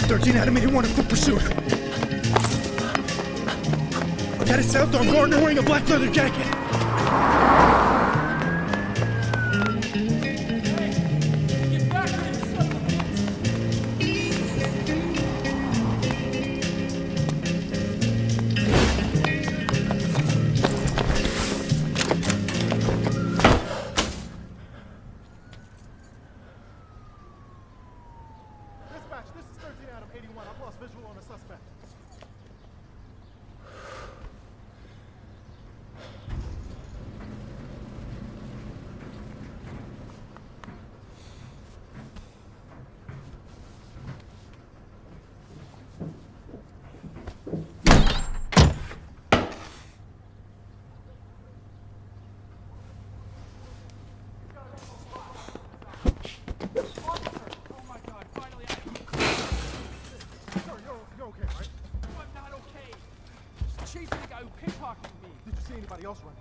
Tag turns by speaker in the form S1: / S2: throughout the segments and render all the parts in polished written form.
S1: 13 Adam 81 in foot pursuit. Headed south on Gardner wearing a black leather jacket.
S2: This is 13 Adam 81. I've lost visual on a suspect. Anybody else running?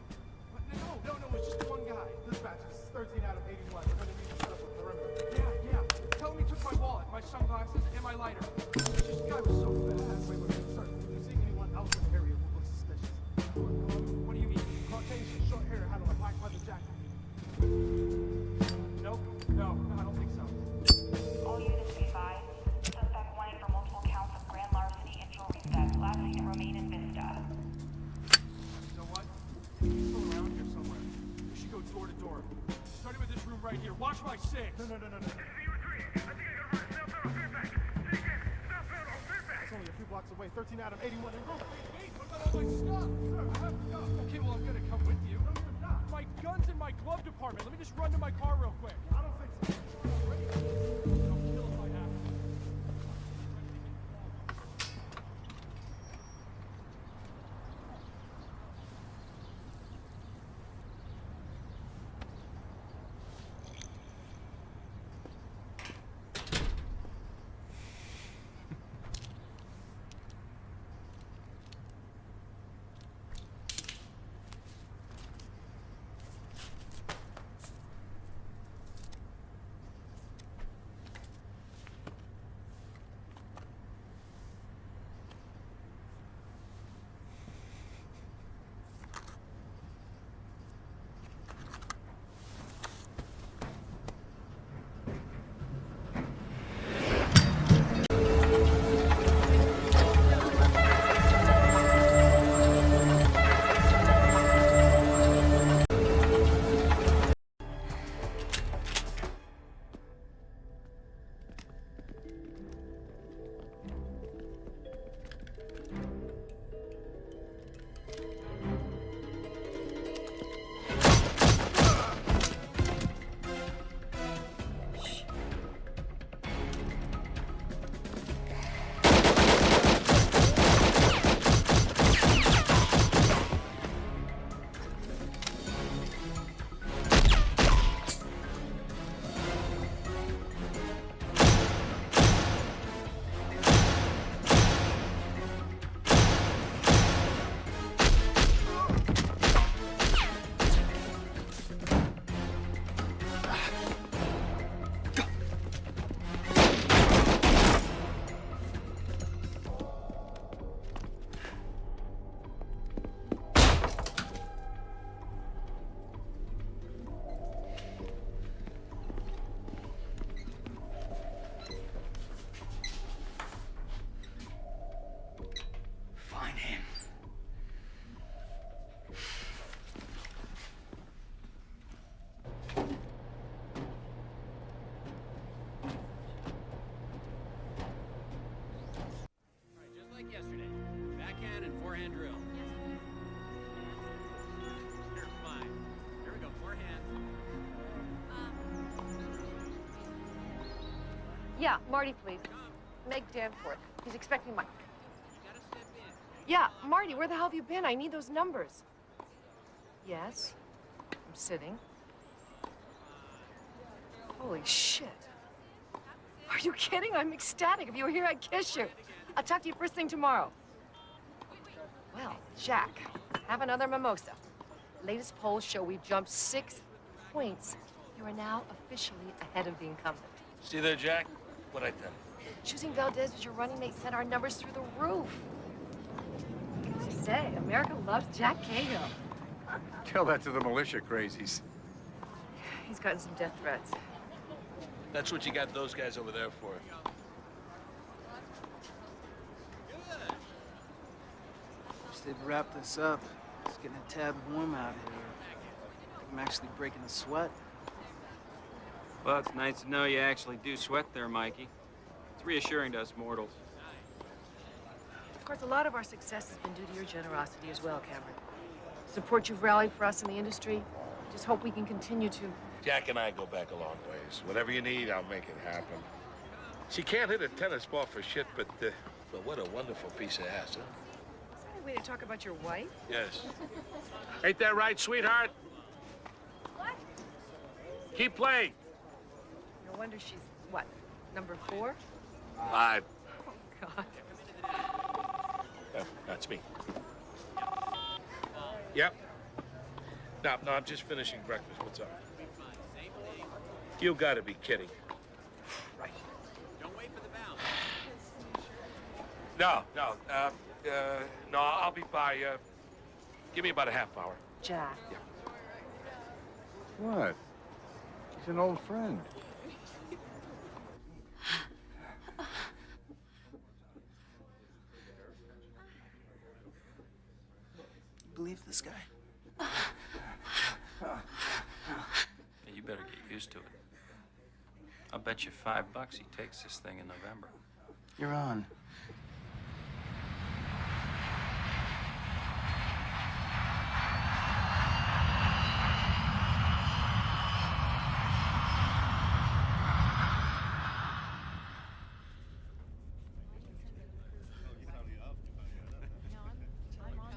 S3: No, it's just one guy.
S2: Dispatch, this is 13 Adam 81. We're gonna need to set up a perimeter.
S3: Yeah. Tell him he took my wallet, my sunglasses, and my lighter. This guy was so fast.
S2: Wait, sir, did you see anyone else in the area who looks suspicious?
S3: What do you mean?
S2: Caucasian, short hair, had on a black leather jacket.
S3: Nope. No, I don't think so.
S4: All units be advised. Suspect wanted for multiple counts of grand larceny and jewelry theft. Last seen at Romaine and Vista.
S3: He's still around here somewhere. We should go door to door. Starting with this room right here. Watch my six.
S2: No.
S5: I think I gotta run southbound on Fairfax. Say again, southbound on Fairfax.
S2: It's only a few blocks away. 13 Adam 81 in Brooklyn.
S3: Wait, what about all my stuff? Sir, I have to go. Okay, well, I'm gonna come with you.
S2: No, you're not.
S3: My gun's in my glove department. Let me just run to my car real quick.
S2: I don't think so.
S3: I'll kill if I have to.
S6: Yeah, Marty, please. Meg Danforth. He's expecting my... Yeah, Marty, where the hell have you been? I need those numbers. Yes. I'm sitting. Holy shit. Are you kidding? I'm ecstatic. If you were here, I'd kiss you. I'll talk to you first thing tomorrow. Well, Jack, have another mimosa. Latest polls show we've jumped 6 points. You are now officially ahead of the incumbent.
S7: See there, Jack? What'd I tell you?
S6: Choosing Valdez as your running mate sent our numbers through the roof. As you say, America loves Jack Cahill.
S7: Tell that to the militia crazies.
S6: He's gotten some death threats.
S8: That's what you got those guys over there for.
S9: Wish they'd wrap this up. It's getting a tad warm out here. I'm actually breaking a sweat.
S10: Well, it's nice to know you actually do sweat there, Mikey. It's reassuring to us mortals.
S6: Of course, a lot of our success has been due to your generosity as well, Cameron. Support you've rallied for us in the industry. Just hope we can continue to.
S8: Jack and I go back a long ways. Whatever you need, I'll make it happen. She can't hit a tennis ball for shit, but what a wonderful piece of ass, huh?
S6: Is that a way to talk about your wife?
S8: Yes. Ain't that right, sweetheart?
S6: What?
S8: Keep playing.
S6: No wonder she's, what, number 4?
S8: 5.
S6: Oh, God.
S8: That's me. Yep. No, I'm just finishing breakfast. What's up? You gotta be kidding. Right.
S10: Don't wait for the bounce.
S8: No, I'll be by, give me about a half hour.
S6: Jack.
S8: Yeah.
S7: What? He's an old friend.
S9: You believe this guy?
S10: Yeah, you better get used to it. I'll bet you $5 he takes this thing in November.
S9: You're on.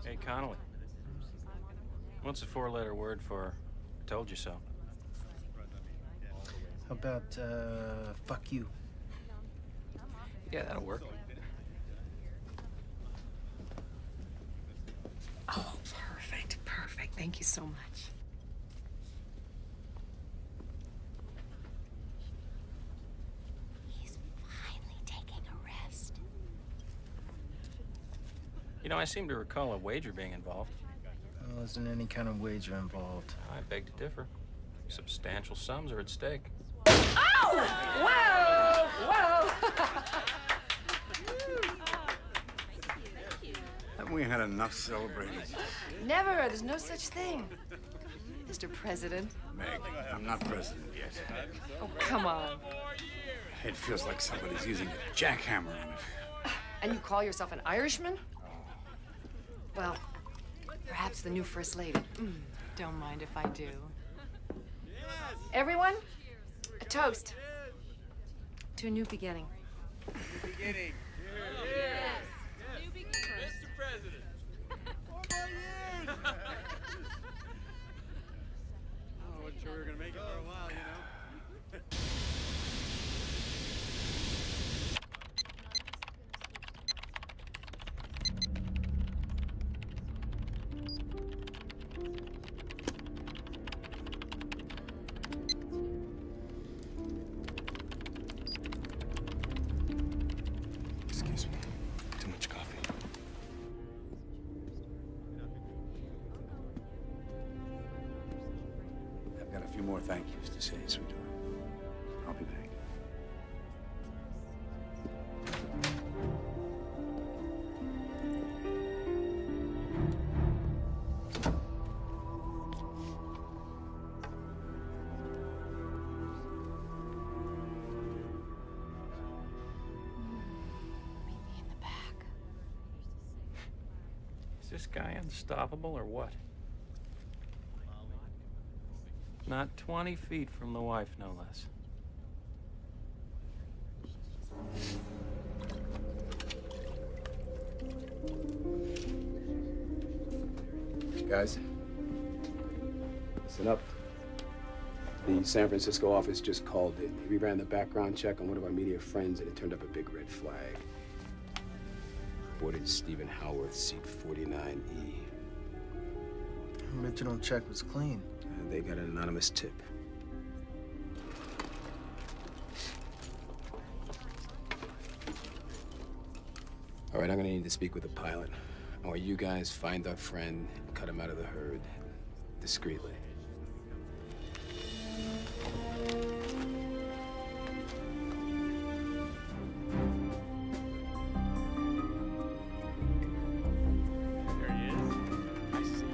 S10: Hey, Connolly. What's the 4-letter word for told you so?
S9: How about, fuck you?
S10: Yeah, that'll work.
S6: Oh, perfect, perfect. Thank you so much.
S11: He's finally taking a rest.
S10: You know, I seem to recall a wager being involved.
S9: Well, isn't any kind of wager involved?
S10: I beg to differ. Substantial sums are at stake.
S6: Oh! Whoa! Whoa!
S7: Haven't we had enough celebrating?
S6: Never. There's no such thing. Mr. President.
S7: Meg, I'm not president yet.
S6: Oh, come on.
S7: It feels like somebody's using a jackhammer on it.
S6: And you call yourself an Irishman? Well, perhaps the new First Lady.
S11: Don't mind if I do.
S6: Everyone, a toast to a new beginning.
S3: Beginning.
S11: Yes. New beginnings.
S3: Mr. President. 4 more years. I wasn't sure we were gonna make it for a while, you know.
S8: Excuse me. Too much coffee.
S7: I've got a few more thank yous to say, sweetheart. I'll be back.
S11: Meet me in the back.
S10: Is this guy unstoppable or what? Not 20 feet from the wife, no less.
S12: Guys, listen up. The San Francisco office just called in. We ran the background check on one of our media friends, and it turned up a big red flag. Boarded Stephen Howarth, seat 49E.
S9: Original check was clean.
S12: They got an anonymous tip. All right, I'm gonna need to speak with the pilot. I want you guys find our friend and cut him out of the herd discreetly.
S2: There he is. I see.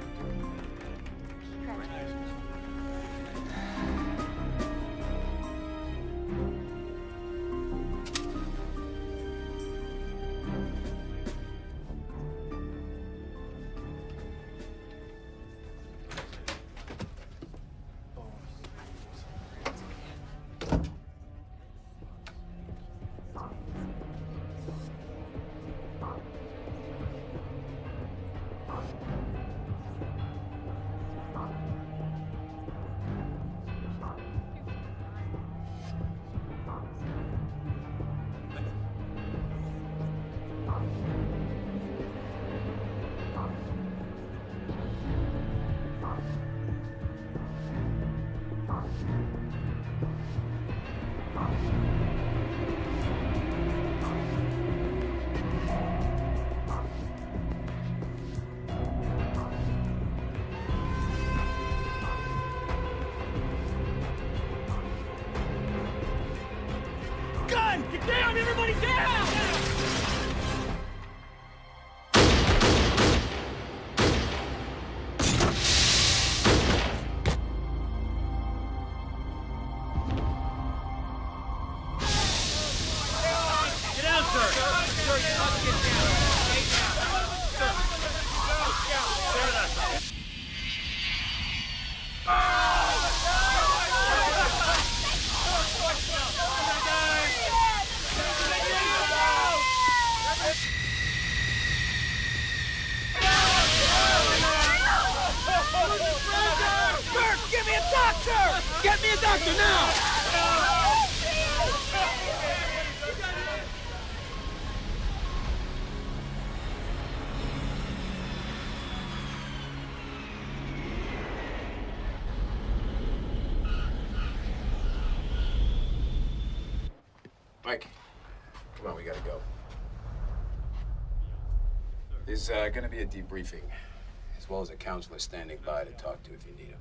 S1: Gun! Get down! Everybody down! Get down, sir! Sir, you must get down. Stay down. Sir. Sir, that's... Sir, give me a doctor! Get me a doctor now!
S12: Mike, come on, we gotta go. There's gonna be a debriefing, as well as a counselor standing by to talk to if you need him.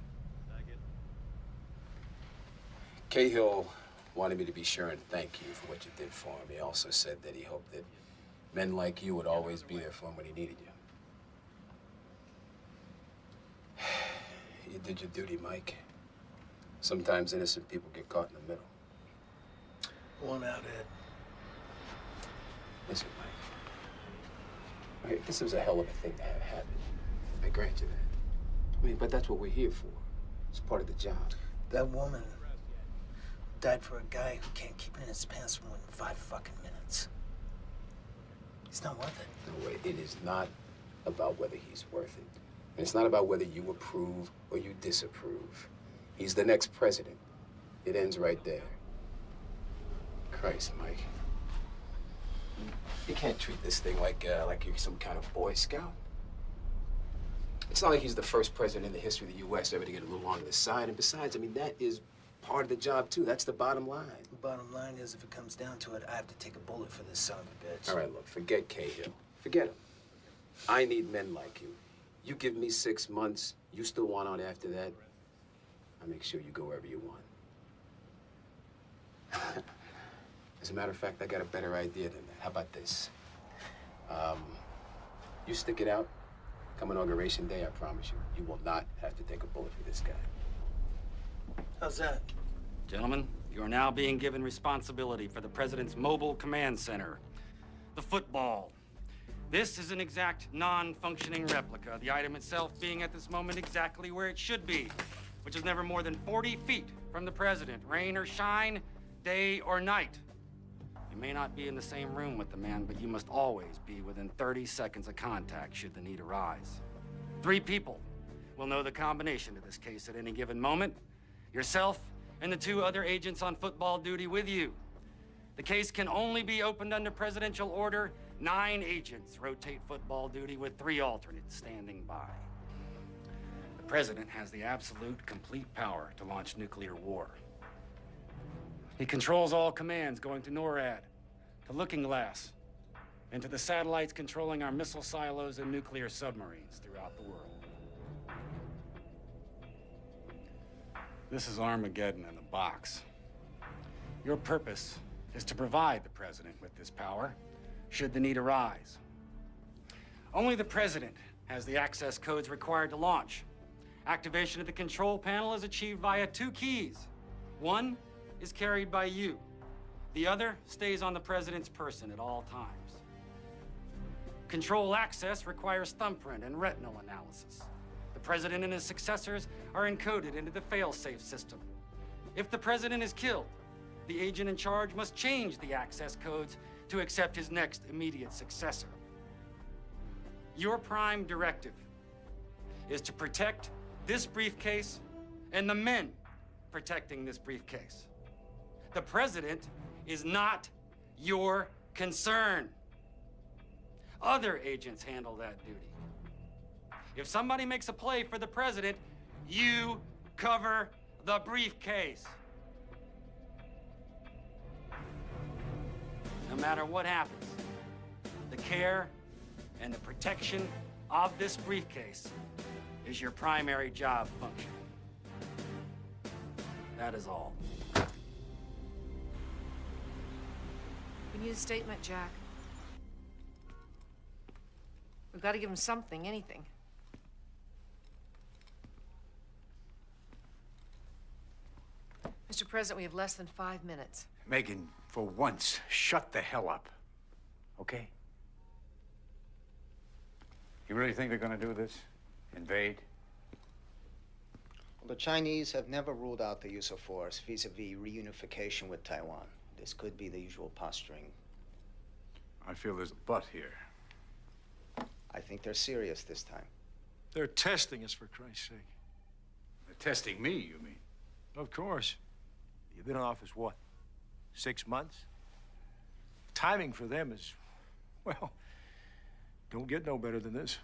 S12: Cahill wanted me to be sure and thank you for what you did for him. He also said that he hoped that men like you would always be there for him when he needed you. You did your duty, Mike. Sometimes innocent people get caught in the middle.
S9: One out, Ed.
S12: Listen, Mike. Okay, this was a hell of a thing to have happen. I grant you that. I mean, but that's what we're here for. It's part of the job.
S9: That woman died for a guy who can't keep it in his pants for more than 5 fucking minutes. It's not worth it.
S12: No way. It is not about whether he's worth it. And it's not about whether you approve or you disapprove. He's the next president. It ends right there. Christ, Mike. You can't treat this thing like you're some kind of Boy Scout. It's not like he's the first president in the history of the U.S. ever to get a little on the side. And besides, I mean, that is part of the job, too. That's the bottom line.
S9: The bottom line is, if it comes down to it, I have to take a bullet for this son of a bitch.
S12: All right, look, forget Cahill. Forget him. I need men like you. You give me 6 months, you still want out after that, I'll make sure you go wherever you want. As a matter of fact, I got a better idea than that. How about this? You stick it out. Come Inauguration Day, I promise you, you will not have to take a bullet for this guy.
S9: How's that?
S13: Gentlemen, you are now being given responsibility for the President's mobile command center, the football. This is an exact non-functioning replica, the item itself being at this moment exactly where it should be, which is never more than 40 feet from the President, rain or shine, day or night. You may not be in the same room with the man, but you must always be within 30 seconds of contact should the need arise. 3 people will know the combination to this case at any given moment. Yourself and the 2 other agents on football duty with you. The case can only be opened under presidential order. 9 agents rotate football duty with 3 alternates standing by. The President has the absolute, complete power to launch nuclear war. He controls all commands going to NORAD, to Looking Glass, and to the satellites controlling our missile silos and nuclear submarines throughout the world. This is Armageddon in a box. Your purpose is to provide the president with this power, should the need arise. Only the president has the access codes required to launch. Activation of the control panel is achieved via 2 keys. One is carried by you. The other stays on the president's person at all times. Control access requires thumbprint and retinal analysis. The president and his successors are encoded into the fail-safe system. If the president is killed, the agent in charge must change the access codes to accept his next immediate successor. Your prime directive is to protect this briefcase and the men protecting this briefcase. The president is not your concern. Other agents handle that duty. If somebody makes a play for the president, you cover the briefcase. No matter what happens, the care and the protection of this briefcase is your primary job function. That is all.
S6: We need a statement, Jack. We've got to give him something, anything. Mr. President, we have less than 5 minutes.
S7: Megan, for once, shut the hell up. Okay? You really think they're gonna do this? Invade?
S9: Well, the Chinese have never ruled out the use of force vis-a-vis reunification with Taiwan. This could be the usual posturing.
S7: I feel there's a but here.
S9: I think they're serious this time.
S3: They're testing us, for Christ's sake.
S7: They're testing me, you mean?
S3: Of course.
S2: You've been in office, what, 6 months?
S3: Timing for them is, well, don't get no better than this.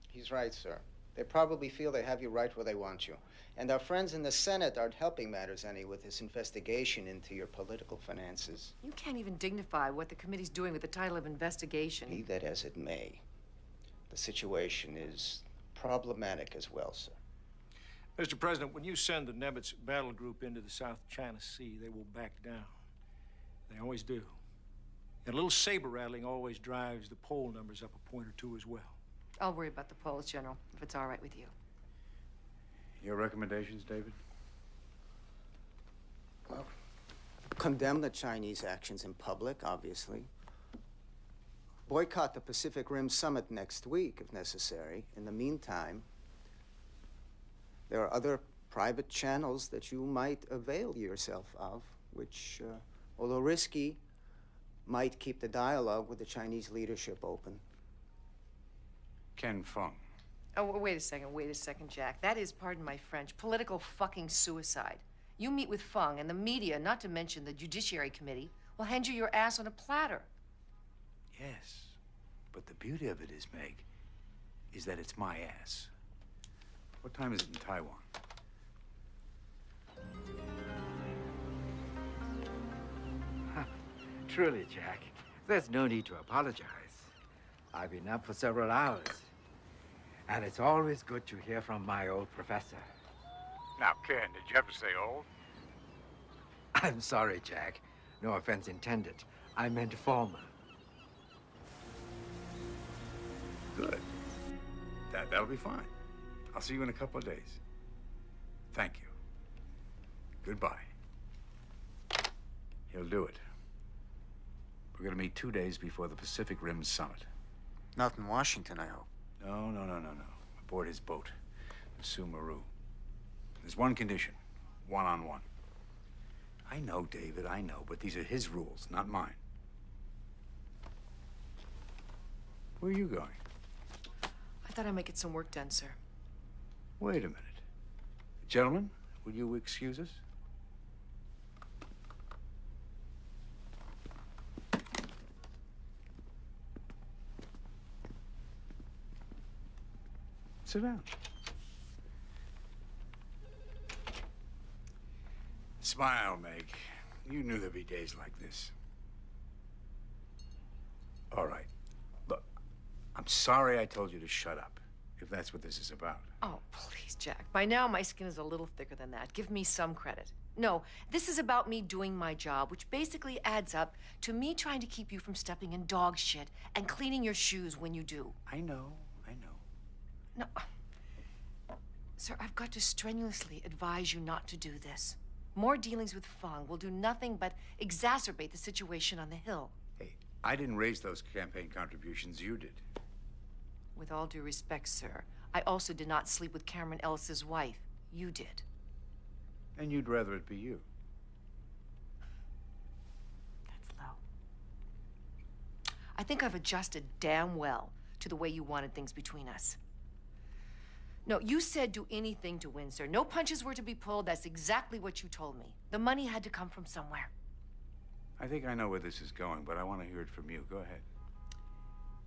S9: He's right, sir. They probably feel they have you right where they want you. And our friends in the Senate aren't helping matters any with this investigation into your political finances.
S6: You can't even dignify what the committee's doing with the title of investigation.
S9: Be that as it may, the situation is problematic as well, sir.
S3: Mr. President, when you send the Nemitz battle group into the South China Sea, they will back down. They always do. And a little saber rattling always drives the poll numbers up a point or two as well.
S6: I'll worry about the polls, General, if it's all right with you.
S7: Your recommendations, David?
S9: Well, condemn the Chinese actions in public, obviously. Boycott the Pacific Rim Summit next week, if necessary. In the meantime, there are other private channels that you might avail yourself of, which, although risky, might keep the dialogue with the Chinese leadership open.
S7: Ken Fung.
S6: Oh, wait a second, Jack. That is, pardon my French, political fucking suicide. You meet with Fung, and the media, not to mention the Judiciary Committee, will hand you your ass on a platter.
S7: Yes, but the beauty of it is, Meg, is that it's my ass. What time is it in Taiwan?
S14: Truly, Jack, there's no need to apologize. I've been up for several hours. And it's always good to hear from my old professor.
S7: Now, Ken, did you have to say old?
S14: I'm sorry, Jack. No offense intended. I meant former.
S7: Good. That'll be fine. I'll see you in a couple of days. Thank you. Goodbye. He'll do it. We're gonna meet 2 days before the Pacific Rim Summit.
S9: Not in Washington, I hope.
S7: No. Aboard his boat, the Sumaru. There's one condition, one-on-one. I know, David, I know, but these are his rules, not mine. Where are you going?
S6: I thought I'd make it some work done, sir.
S7: Wait a minute. Gentlemen, will you excuse us? Sit down. Smile, Meg. You knew there'd be days like this. Oh, All right. Look, I'm sorry I told you to shut up, if that's what this is about.
S6: Oh, please, Jack. By now, my skin is a little thicker than that. Give me some credit. No, this is about me doing my job, which basically adds up to me trying to keep you from stepping in dog shit and cleaning your shoes when you do.
S7: I know.
S6: No. Sir, I've got to strenuously advise you not to do this. More dealings with Fung will do nothing but exacerbate the situation on the Hill.
S7: Hey, I didn't raise those campaign contributions, you did.
S6: With all due respect, sir, I also did not sleep with Cameron Ellis's wife. You did.
S7: And you'd rather it be you.
S6: That's low. I think I've adjusted damn well to the way you wanted things between us. No, you said do anything to win, sir. No punches were to be pulled. That's exactly what you told me. The money had to come from somewhere.
S7: I think I know where this is going, but I want to hear it from you. Go ahead.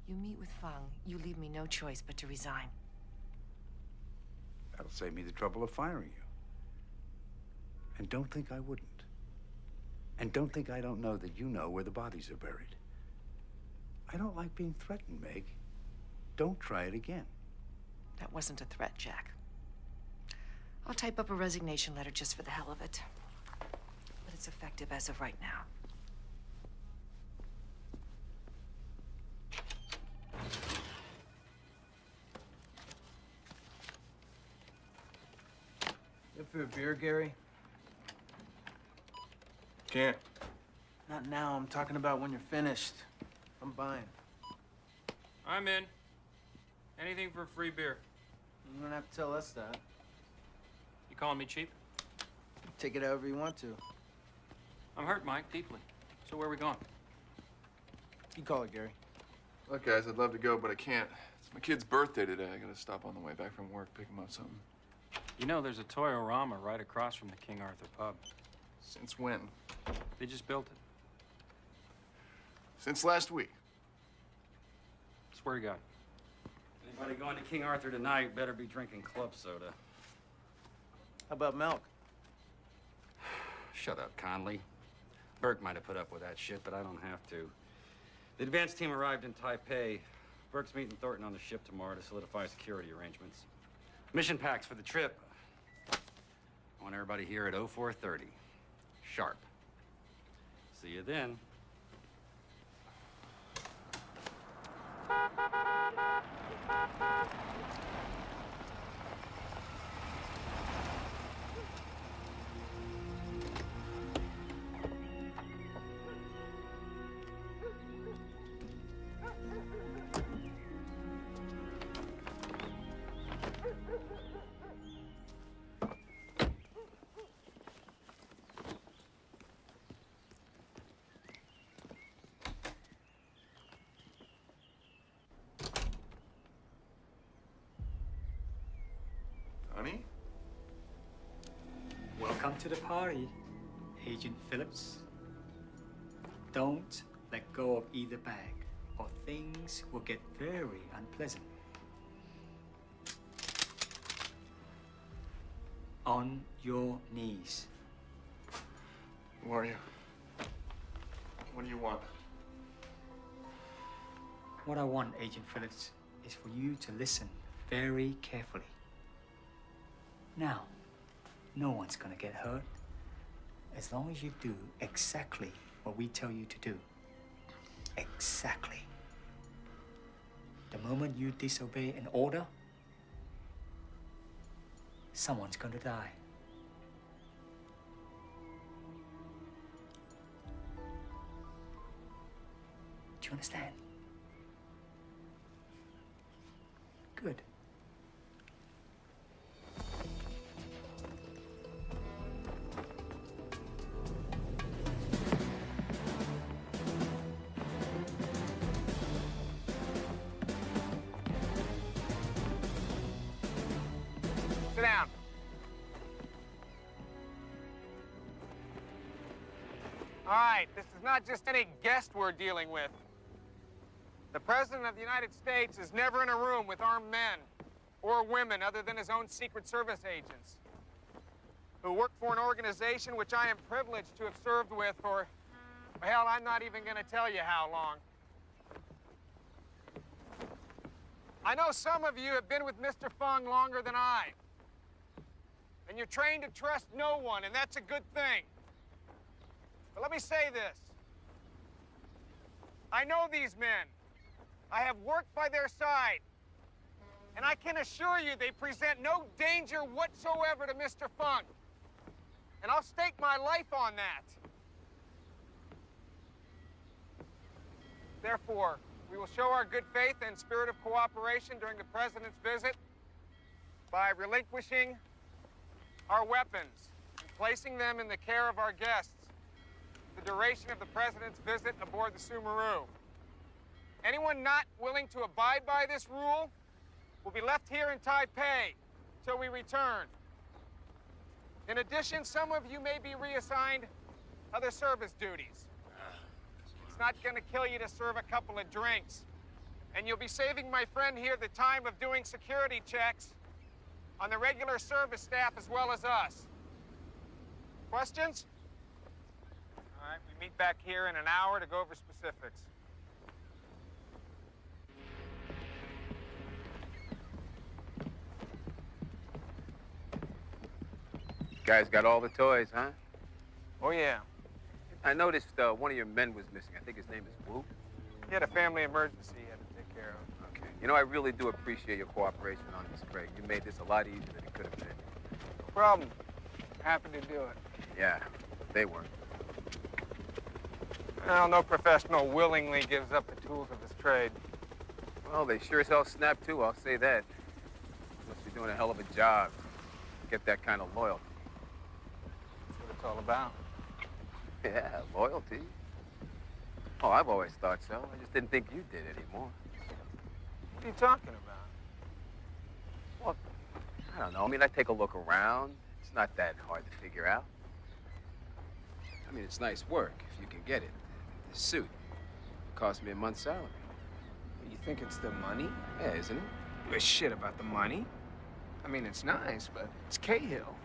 S6: You meet with Fung, you leave me no choice but to resign.
S7: That'll save me the trouble of firing you. And don't think I wouldn't. And don't think I don't know that you know where the bodies are buried. I don't like being threatened, Meg. Don't try it again.
S6: That wasn't a threat, Jack. I'll type up a resignation letter just for the hell of it. But it's effective as of right now.
S15: You for a beer, Gary?
S16: Can't.
S15: Not now. I'm talking about when you're finished. I'm buying.
S10: I'm in. Anything for free beer.
S15: You don't have to tell us that.
S10: You calling me cheap?
S15: Take it however you want to.
S10: I'm hurt, Mike, deeply. So where are we going?
S15: You call it, Gary.
S16: Look, guys, I'd love to go, but I can't. It's my kid's birthday today. I gotta stop on the way back from work, pick him up something.
S10: You know, there's a Toyorama right across from the King Arthur pub.
S16: Since when?
S10: They just built it.
S16: Since last week.
S10: Swear to God.
S13: Anybody going to King Arthur tonight better be drinking club soda.
S15: How about milk?
S13: Shut up, Conley. Burke might have put up with that shit, but I don't have to. The advance team arrived in Taipei. Burke's meeting Thornton on the ship tomorrow to solidify security arrangements. Mission packs for the trip. I want everybody here at 04:30. Sharp. See you then.
S16: Honey?
S17: Welcome to the party, Agent Phillips. Don't let go of either bag, or things will get very unpleasant. On your knees.
S16: Who are you? What do you want?
S17: What I want, Agent Phillips, is for you to listen very carefully. Now, no one's gonna get hurt as long as you do exactly what we tell you to do. Exactly. The moment you disobey an order, someone's gonna die. Do you understand? Good.
S1: Sit down. All right, this is not just any guest we're dealing with. The President of the United States is never in a room with armed men or women other than his own Secret Service agents who work for an organization which I am privileged to have served with for, well, hell, I'm not even going to tell you how long. I know some of you have been with Mr. Fung longer than I. And you're trained to trust no one, and that's a good thing. But let me say this. I know these men. I have worked by their side. And I can assure you they present no danger whatsoever to Mr. Fung. And I'll stake my life on that. Therefore, we will show our good faith and spirit of cooperation during the President's visit by relinquishing our weapons and placing them in the care of our guests for the duration of the President's visit aboard the Sumeru. Anyone not willing to abide by this rule will be left here in Taipei till we return. In addition, some of you may be reassigned other service duties. It's not going to kill you to serve a couple of drinks. And you'll be saving my friend here the time of doing security checks on the regular service staff as well as us. Questions? All right, we meet back here in an hour to go over specifics.
S12: Guys got all the toys, huh?
S1: Oh, yeah.
S12: I noticed one of your men was missing. I think his name is Wu.
S1: He had a family emergency he had to take care of.
S12: Okay. You know, I really do appreciate your cooperation on this, Craig. You made this a lot easier than it could have been.
S1: No problem. Happy to do it.
S12: Yeah, they were.
S1: Well, no professional willingly gives up the tools of his trade.
S12: Well, they sure as hell snapped too, I'll say that. Must be doing a hell of a job to get that kind of loyalty.
S1: That's what it's all about.
S12: Yeah, loyalty. Oh, I've always thought so. I just didn't think you did anymore.
S1: What are you talking about?
S12: Well, I don't know. I mean, I take a look around. It's not that hard to figure out. I mean, it's nice work if you can get it. This suit cost me a month's salary.
S1: You think it's the money?
S12: Yeah, isn't it?
S1: Give a shit about the money. I mean, it's nice, but it's Cahill.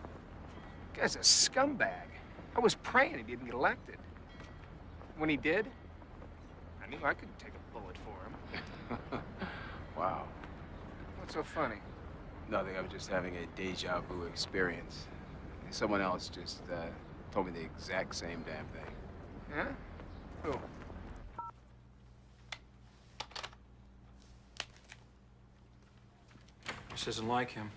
S1: The guy's a scumbag. I was praying he didn't get elected. When he did, I knew I could take a bullet for him.
S12: Wow.
S1: What's so funny?
S12: Nothing. I'm just having a deja vu experience. Someone else just told me the exact same damn thing.
S1: Yeah? Who?
S10: This isn't like him.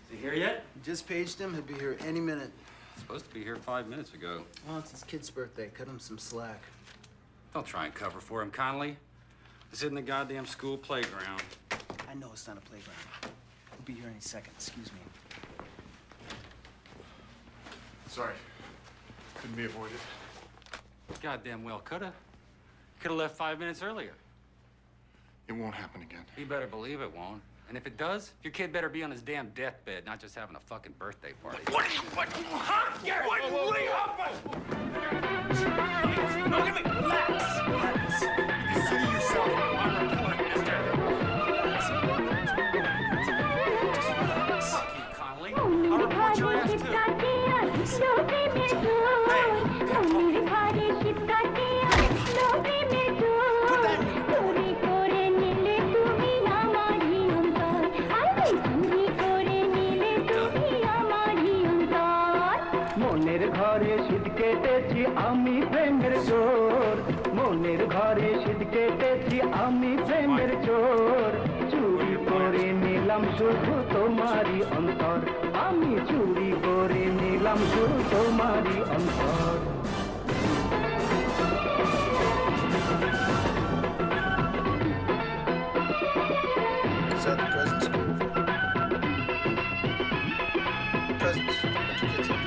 S15: Is he here yet?
S18: Just paged him. He'll be here any minute.
S13: Supposed to be here 5 minutes ago.
S18: Well, it's his kid's birthday. Cut him some slack.
S13: Don't try and cover for him, Conley. This isn't the goddamn school playground.
S18: I know it's not a playground. He'll be here any second. Excuse me.
S16: Sorry. Couldn't be avoided.
S13: Goddamn well coulda. Coulda left 5 minutes earlier.
S16: It won't happen again.
S13: You better believe it won't. And if it does, your kid better be on his damn deathbed, not just having a fucking birthday party.
S5: What? Huh? What? Look at me. Relax. Consider yourself on report, mister.
S13: Fuck you, Conley. I'll report your ass too.
S5: মনের ঘরে শীত কেটেছি আমি প্রেমের চোর মনের ঘরে শীত কেটেছি আমি প্রেমের চোর চুরি করে নিলাম শুধু তোমারই অন্তর আমি চুরি করে নিলাম শুধু তোমারই অন্তর
S18: Is that the present school? Presents. What your kids up?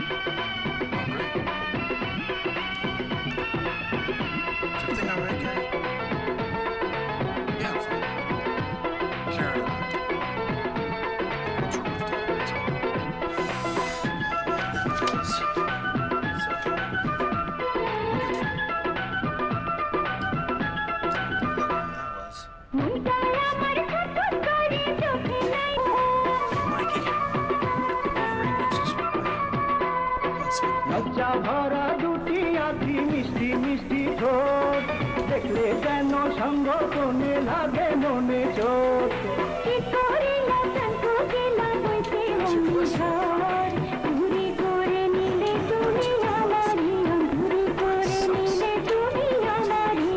S18: Oh, great. Is everything all right, Gary? Yeah, I'm fine. Karen and I. What's wrong with Dad? That's all. It's okay. We're good for you. লজ্জা ভরা দুটি আঁখি মিষ্টি মিষ্টি ঠোঁট দেখলে
S5: কেন সঙ্গ কোনে লাগে মনে চোট কি করিলা প্রাণ কোকিলা বইতে মনিহার ঘুরি করে নিলে তুমি আমারি ঘুরি করে নিলে তুমি আমারি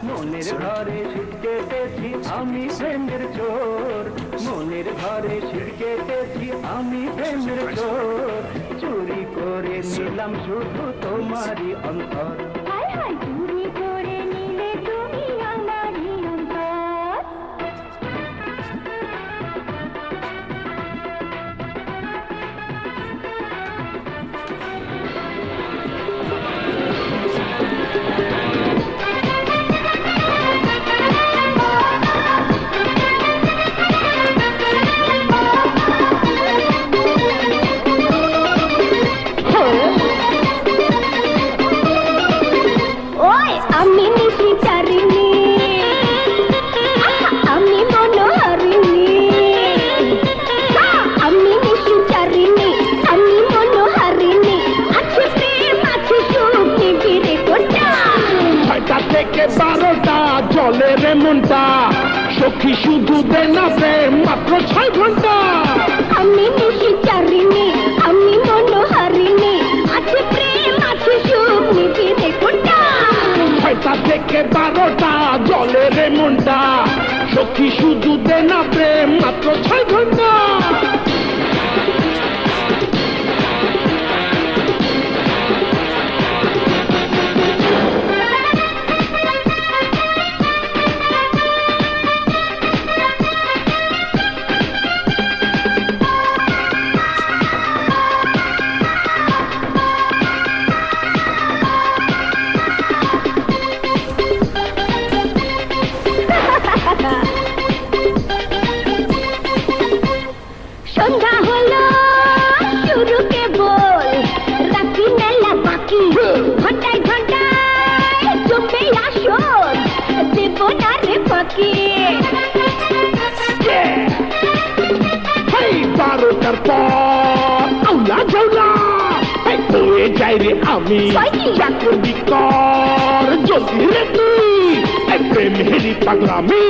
S5: মনের ঘরে শীত কেটেছি আমি প্রেমের চোর মনের ঘরে শীত কেটেছি আমি প্রেমের চোর চুরি করে নিলাম শুধু তোমারই অন্তর হায় হায় চুরি করে নিলে তুমি আমারই অন্তর আমি নিশিচারিণী আমি মনোহারিণী আমি নিশিচারিণী আমি মনোহারিণী আছে প্রেম আছে সুখ নিবিড়ে কোটা
S19: 6টা থেকে 12টা জলে রে মনটা সখী শুধু দে না প্রেম মাত্র 6 ঘন্টা
S5: আমি নিশিচারিণী আমি মনোহারিণী আছে প্রেম আছে সুখ নিবিড়ে কোটা
S19: 6টা থেকে 12টা জলে রে মনটা সখী শুধু দে না প্রেম মাত্র 6 ঘন্টা
S5: সন্ধ্যা হলো শুরু কেবল রাখি মেলা বাকি ঘন্টায় ঘন্টায় জমবে আসর দেব না রে ফাঁকি
S19: 12টার পর আউলা ঝাউলা হয়ে যাই রে আমি চাকর বিকর জলদি রে তুই প্রেম হেরি পাগলামি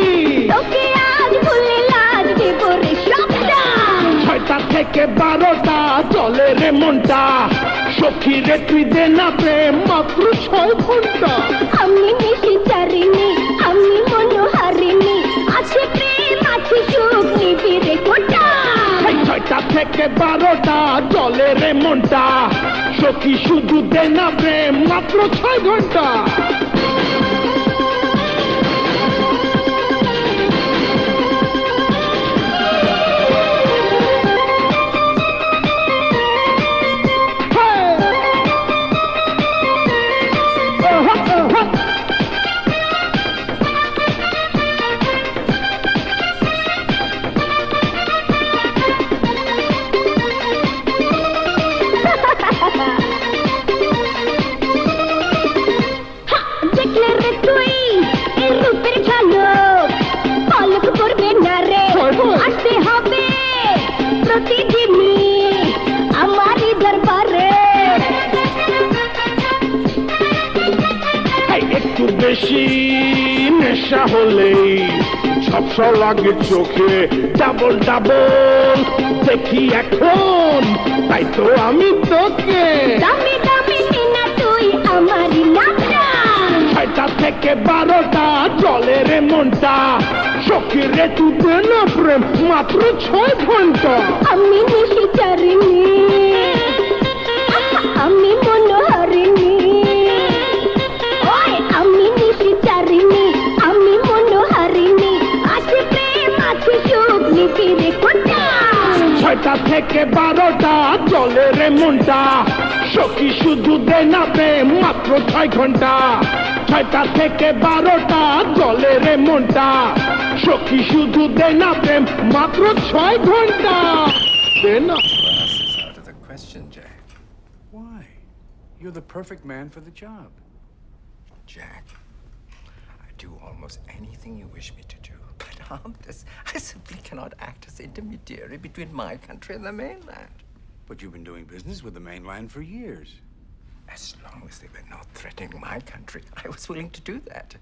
S5: তোকে আজ ভুলে লাজ দেব রে সবটা
S19: 6টা থেকে 12টা চলে রে মনটা সখী রে তুই দে না প্রেম মাত্র 6 ঘন্টা
S5: আমি নিশিচারিণী আমি মনোহারিণী আছে প্রেম আছে সুখ নিবিড়ে কোটা
S19: 6টা থেকে 12টা চলে রে মনটা সখী শুধু দে না প্রেম মাত্র 6 ঘন্টা
S5: দেখলে রে তুই এই রূপের ঝলক পলক পড়বে না রে আসতে হবে প্রতিদিনই আমারই দরবারে
S19: একটু বেশি নেশা হলেই ঝপসা লাগে চোখে ডাবল ডাবল দেখি এখন তাই তো আমি তোকে
S5: দামি দামি নিনা তুই আমারই নামটা
S19: 6টা থেকে 12টা চলে রে মনটা সখী রে তুই দে না প্রেম মাত্র 6 ঘন্টা
S5: আমি নিশিচারিণী আমি মনোহারিণী ওই আমি নিশিচারিণী আমি মনোহারিণী আছে প্রেম আছে সুখ নিবিড়ে কোটা
S19: 6টা থেকে 12টা চলে রে মনটা সখী শুধু দে না প্রেম মাত্র 6 ঘন্টা 6টা থেকে 12টা চলে রে মনটা সখী শুধু দে না প্রেম মাত্র 6 ঘন্টা দে না
S7: Out of the question, Jack. Why? You're the perfect man for the job.
S14: Jack, I do almost anything you wish me to do. But on this, I simply cannot act as intermediary between my country and the mainland.
S7: But you've been doing business with the mainland for years.
S14: As long as they were not threatening my country, I was willing to do that.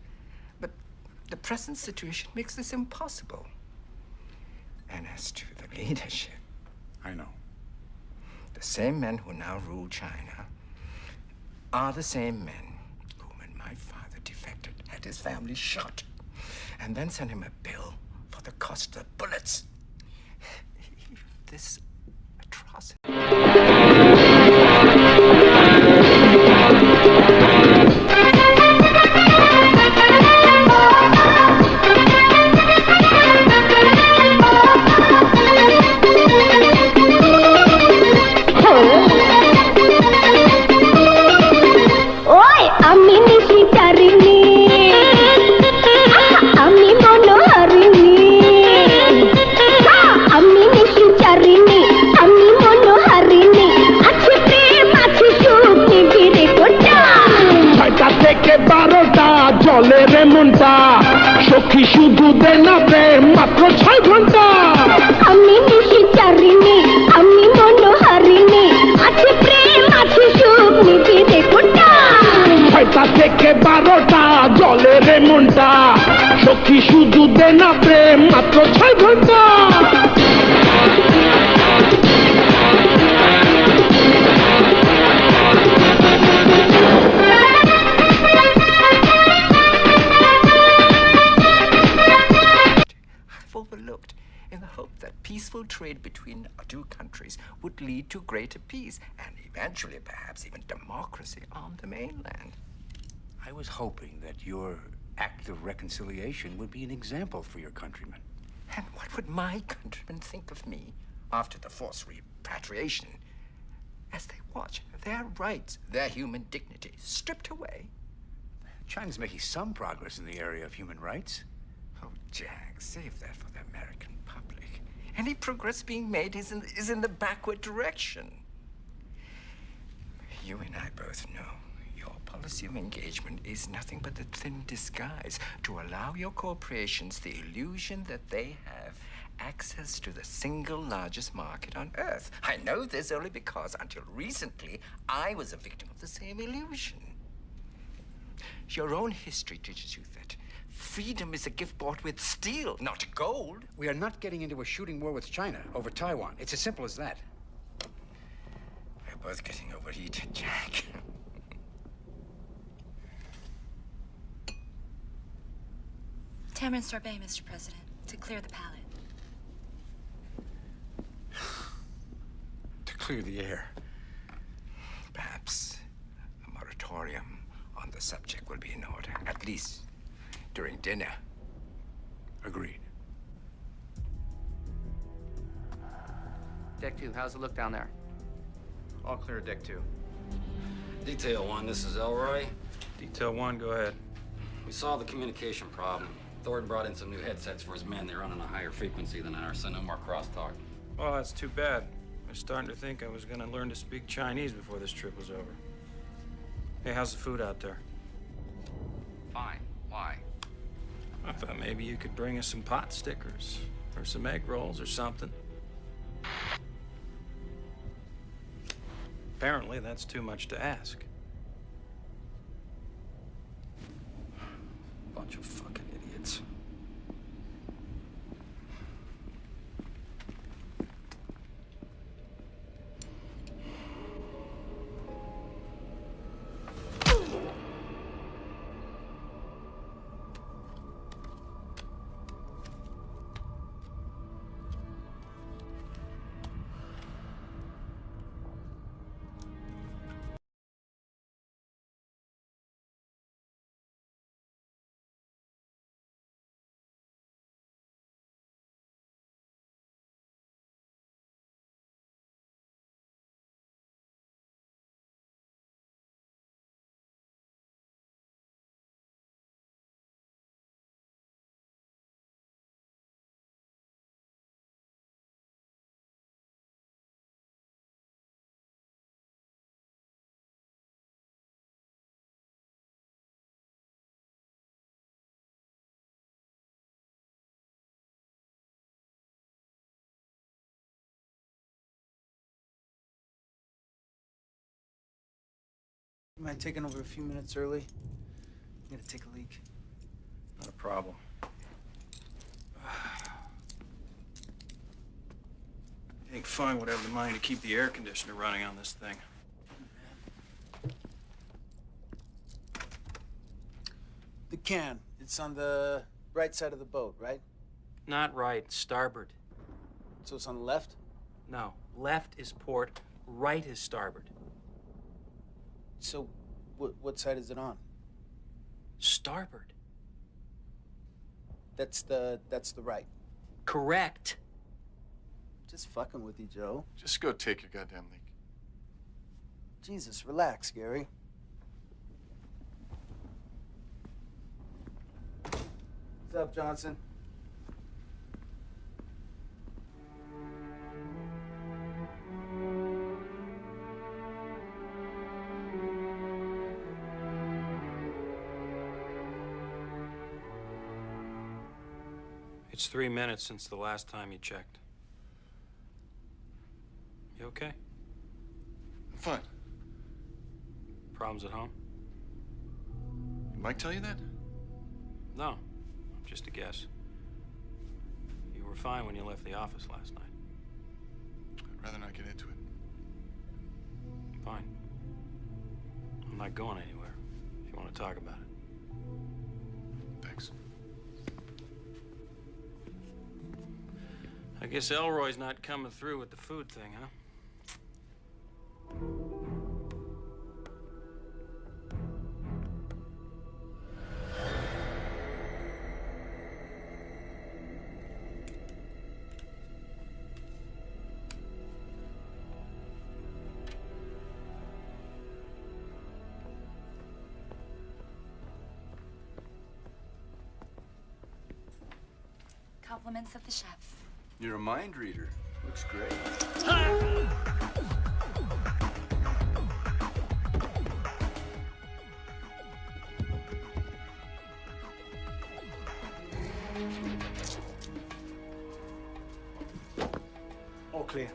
S14: But the present situation makes this impossible. And as to the leadership,
S7: I know.
S14: the same men who now rule China are the same men who, when my father defected, had his family shot, and then sent him a bill for the cost of bullets. This atrocity.
S20: ওই আমি নিশিতারিণী আমি মনোহারিণী আমি নিশিতারিণী আমি মনোহারিণী আছে প্রেম আছে সুখ নিবিড়ে কোটা
S19: 6টা থেকে 12টা জলে রে মনটা সখী শুধু দে না প্রেম মাত্র 6 ঘন্টা
S20: আমি নিশিতারিণী আমি মনোহারিণী আছে প্রেম আছে সুখ নিবিড়ে কোটা
S19: 6টা থেকে 12টা জলে রে মনটা সখী শুধু দে না প্রেম মাত্র 6 ঘন্টা
S14: I've overlooked in the hope that peaceful trade between our two countries would lead to greater peace and eventually perhaps even democracy on the mainland.
S7: I was hoping that your act of reconciliation would be an example for your countrymen.
S14: And what would my countrymen think of me after the forced repatriation as they watch their rights, their human dignity stripped away?
S7: China's making some progress in the area of human rights.
S14: Oh, Jack, save that for the American public. Any progress being made is in the backward direction. You and I both know your policy of engagement is nothing but a thin disguise to allow your corporations the illusion that they have access to the single largest market on Earth. I know this only because until recently I was a victim of the same illusion. Your own history teaches you that freedom is a gift bought with steel, not gold.
S7: We are not getting into a shooting war with China over Taiwan. It's as simple as that.
S14: We're both getting overheated, Jack.
S21: Tamarind sorbet, Mr. President, to clear the palate.
S7: To clear the air.
S14: Perhaps a moratorium on the subject will be in order, at least during dinner.
S7: Agreed.
S12: Deck 2, how's it look down there?
S15: All clear, Deck 2.
S13: Detail 1, this is Elroy.
S10: Detail 1, go ahead.
S13: We solved the communication problem. Thornton brought in some new headsets for his men. They're running a higher frequency than ours, so no more crosstalk.
S10: Well, that's too bad. I was starting to think I was going to learn to speak Chinese before this trip was over. Hey, how's the food out there?
S13: Fine. Why?
S10: I thought maybe you could bring us some pot stickers or some egg rolls or something. Apparently, that's too much to ask.
S13: Bunch of fucking idiots.
S15: You mind taking over a few minutes early? I'm gonna take a leak.
S10: Not a problem. I think Fung would have the money to keep the air conditioner running on this thing.
S15: The can. It's on the right side of the boat, right?
S10: Not right, starboard.
S15: So it's on the left?
S10: No, left is port, right is starboard.
S15: So what side is it on?
S10: Starboard.
S15: That's the right.
S10: Correct.
S15: Just fucking with you, Joe.
S16: Just go take your goddamn leak.
S15: Jesus, relax, Gary. What's up, Johnson?
S10: It's 3 minutes since the last time you checked. You okay?
S16: I'm fine.
S10: Problems at home?
S16: Did Mike tell you that?
S10: No, just a guess. You were fine when you left the office last night.
S16: I'd rather not get into it.
S10: Fine. I'm not going anywhere if you want to talk about it.
S16: Thanks.
S10: I guess Elroy's not coming through with the food thing, huh?
S11: Compliments of the chef.
S7: You're a mind reader. Looks great.
S15: All clear.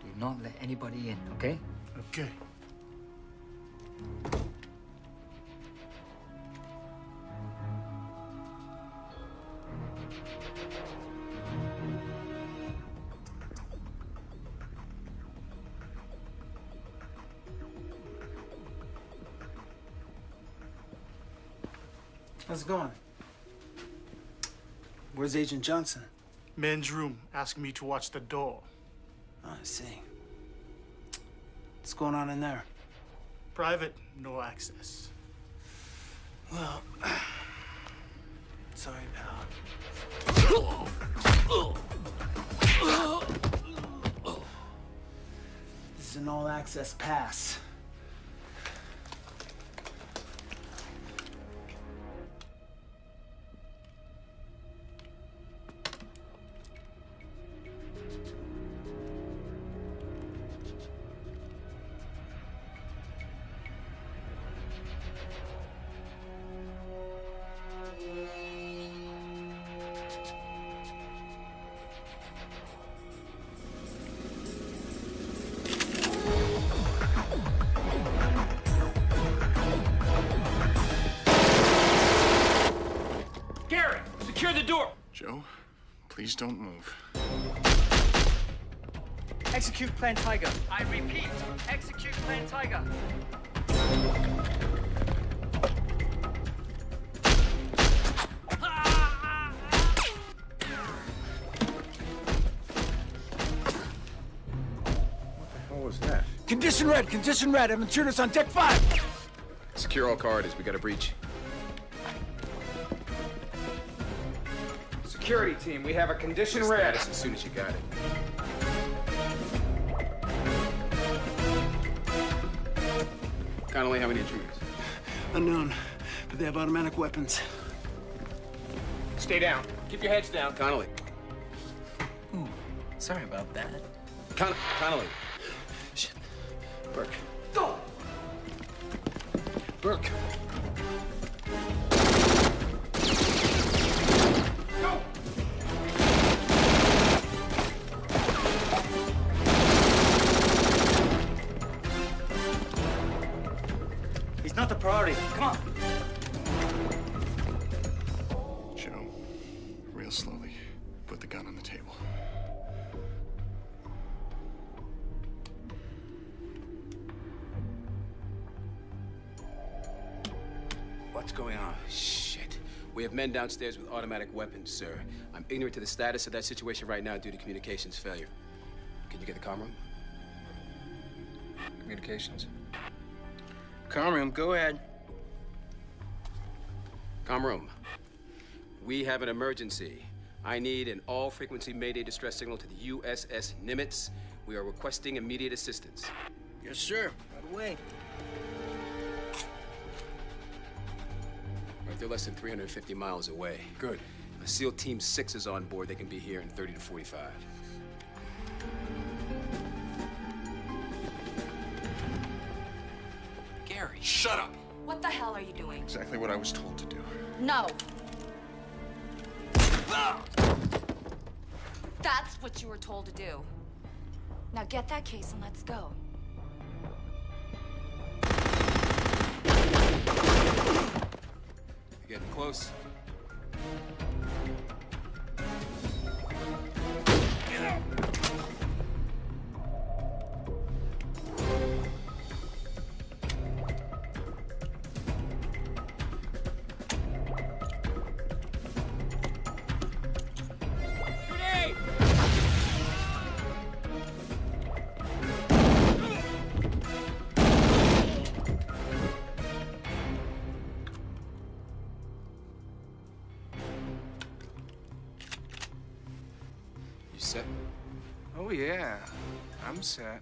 S17: Do not let anybody in, okay?
S2: Okay.
S15: How's it going? Where's Agent Johnson?
S2: Men's room. Asked me to watch the door.
S15: Oh, I see. What's going on in there?
S2: Private, no access.
S15: Well, sorry, pal. This is an all-access pass.
S10: Gary, secure the door.
S16: Joe, please don't move.
S17: Execute Plan Tiger. I repeat, execute Plan Tiger.
S7: What was that?
S15: Condition red. Have intruders on deck 5.
S12: Secure all corridors. We got a breach.
S1: Security team, we have a condition red.
S12: Status as soon as you got it. Connolly, how many intruders?
S15: Unknown, but they have automatic weapons.
S1: Stay down. Keep your heads down.
S12: Connolly.
S15: Ooh,
S12: Sorry about that. Connolly. Shit. Burke.
S15: Go!
S12: Burke.
S15: Go!
S17: He's not the priority. Come on.
S18: Joe, real slowly, put the gun on the table.
S12: What's going on? Shit. We have men downstairs with automatic weapons, sir. I'm ignorant to the status of that situation right now due to communications failure. Can you get the comm room?
S10: Communications.
S12: Comm room, go ahead. Comm room. We have an emergency. I need an all-frequency Mayday distress signal to the USS Nimitz. We are requesting immediate assistance.
S15: Yes, sir. Right away.
S12: Right, they're less than 350 miles away. Good. A SEAL Team 6 is on board. They can be here in 30 to 45.
S11: Gary.
S18: Shut up!
S11: What the hell are you doing?
S18: Exactly what I was told to do.
S11: No. That's what you were told to do. Now get that case and let's go.
S12: You're getting close. You set?
S10: Oh, yeah. I'm set.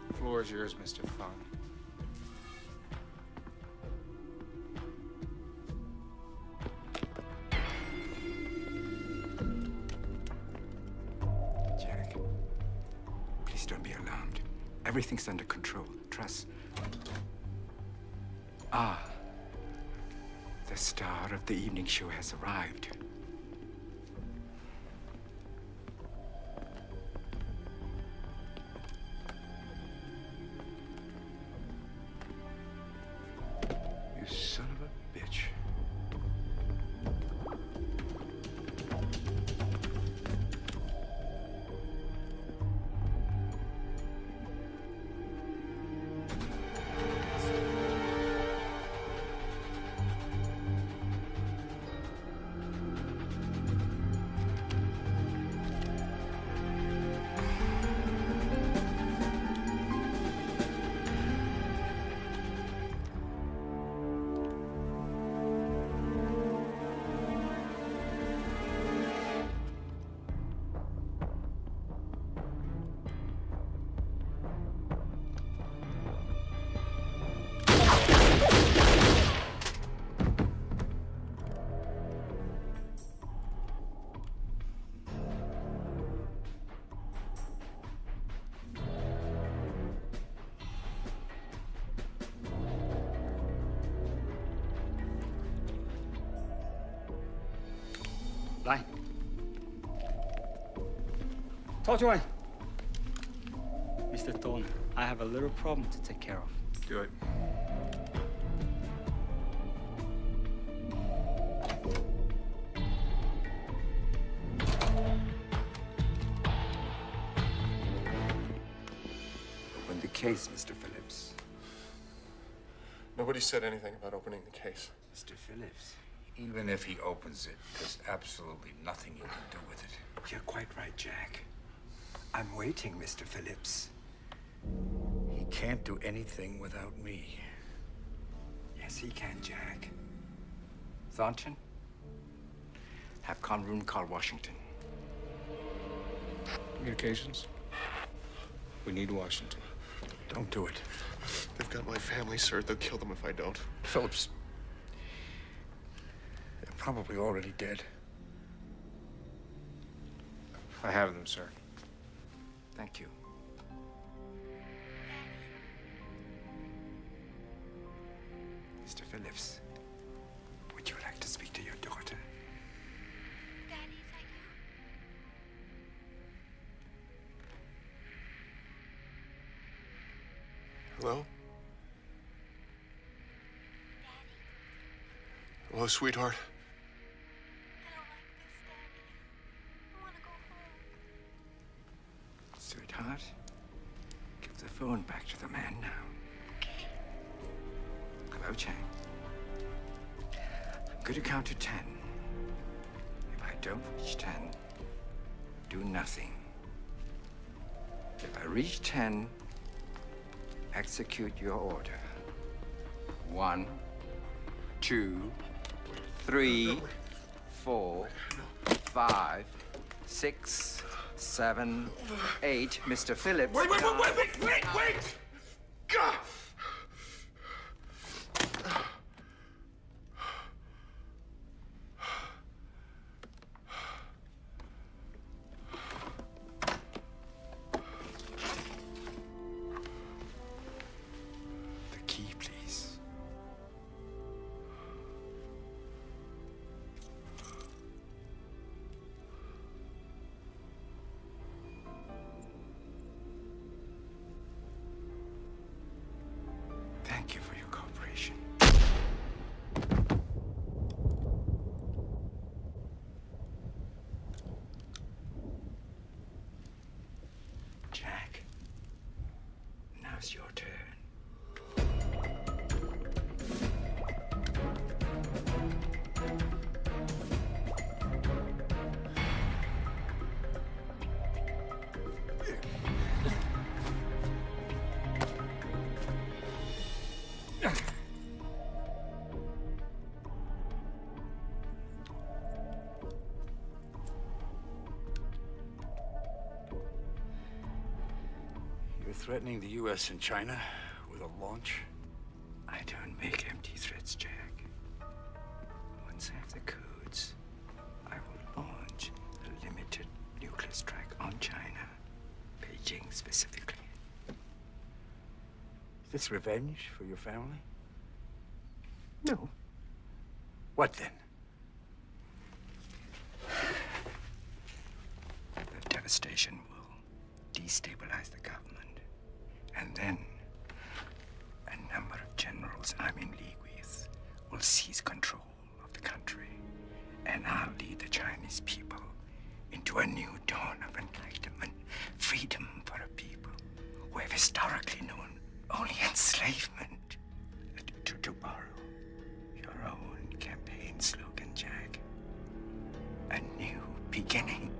S10: The floor is yours, Mr. Fung.
S14: Jack, please don't be alarmed. Everything's under control. Trust. Ah, the star of the evening show has arrived. You son of a bitch.
S17: Line. Talk to him. Mr. Thorne, I have a little problem to take care of.
S10: Do it.
S14: Open the case, Mr. Phillips.
S18: Nobody said anything about opening the case.
S14: Mr. Phillips.
S4: Even if he opens it, there's absolutely nothing you can do with it.
S14: You're quite right, Jack. I'm waiting, Mr. Phillips.
S4: He can't do anything without me.
S14: Yes, he can, Jack. Thornton, have Conroon call Washington.
S18: Communications. We need Washington.
S7: Don't do it.
S16: They've got my family, sir. They'll kill them if I don't.
S7: Phillips. They're probably already dead.
S18: I have them, sir.
S14: Thank you. Mr. Phillips, would you like to speak to your daughter?
S16: Hello? Hello, sweetheart.
S14: Sweetheart, give the phone back to the man now. Hello, Chang. I'm going to count to 10. If I don't reach 10, do nothing. If I reach 10, execute your order. 1, 2, 3, 4, 5, 6, 7, 8. Mr. Phillips.
S16: Wait! God!
S14: The key, please. Thank you for your cooperation. Jack, now's your turn.
S7: You're threatening the U.S. and China with a launch?
S14: I don't make empty threats, Jack. Once I have the codes, I will launch a limited nuclear strike on China, Beijing specifically.
S7: Is this revenge for your family?
S14: No.
S7: What then?
S14: The devastation will destabilize the government. And then a number of generals I'm in league with will seize control of the country. And I'll lead the Chinese people into a new dawn of enlightenment, freedom for a people who have historically known only enslavement. To borrow your own campaign slogan, Jack. A new beginning.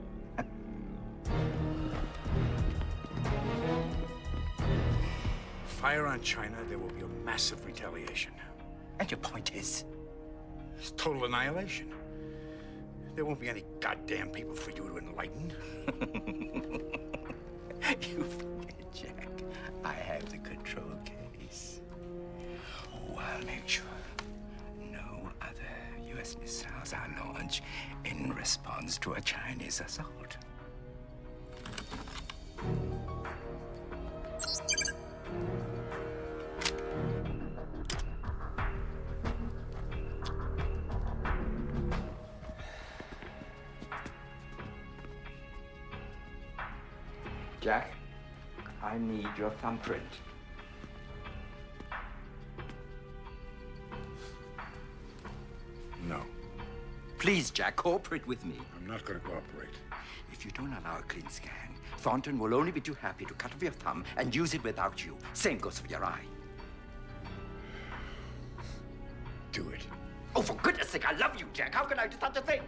S7: Fire on China, there will be a massive retaliation.
S14: And your point is?
S7: It's total annihilation. There won't be any goddamn people for you to enlighten.
S14: You forget, Jack. I have the control case. Oh, I'll make sure no other U.S. missiles are launched in response to a Chinese assault. Jack, I need your thumbprint.
S7: No.
S14: Please, Jack, cooperate with me.
S7: I'm not going to cooperate.
S14: If you don't allow a clean scan, Thornton will only be too happy to cut off your thumb and use it without you. Same goes for your eye.
S7: Do it.
S14: Oh, for goodness sake, I love you, Jack. How can I do such a thing?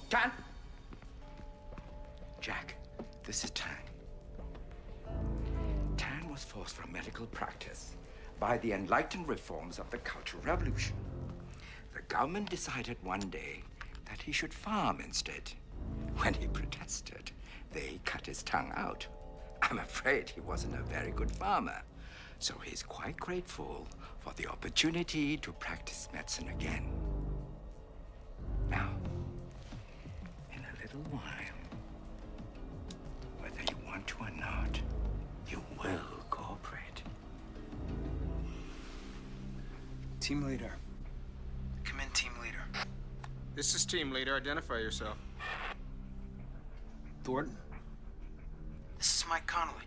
S14: Tan? Jack, this is Tan. Tan was forced from medical practice by the enlightened reforms of the Cultural Revolution. The government decided one day that he should farm instead. When he protested, they cut his tongue out. I'm afraid he wasn't a very good farmer. So he's quite grateful for the opportunity to practice medicine again. Now, in a little while, whether you want to or not, you will cooperate.
S15: Team leader. Come in, team leader.
S1: This is team leader. Identify yourself.
S15: Thornton. This is Mike Connolly.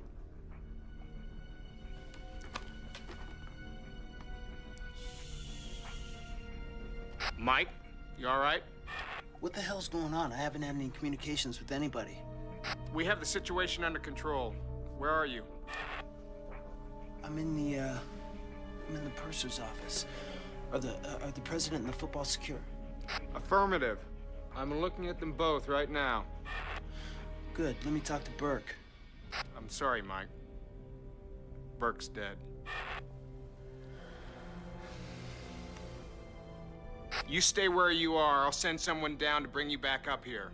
S1: Mike, you all right?
S15: What the hell's going on? I haven't had any communications with anybody.
S1: We have the situation under control. Where are you?
S15: I'm in the purser's office. Are the president and the football secure?
S1: Affirmative. I'm looking at them both right now.
S15: Good. Let me talk to Burke.
S1: I'm sorry, Mike. Burke's dead. You stay where you are. I'll send someone down to bring you back up here.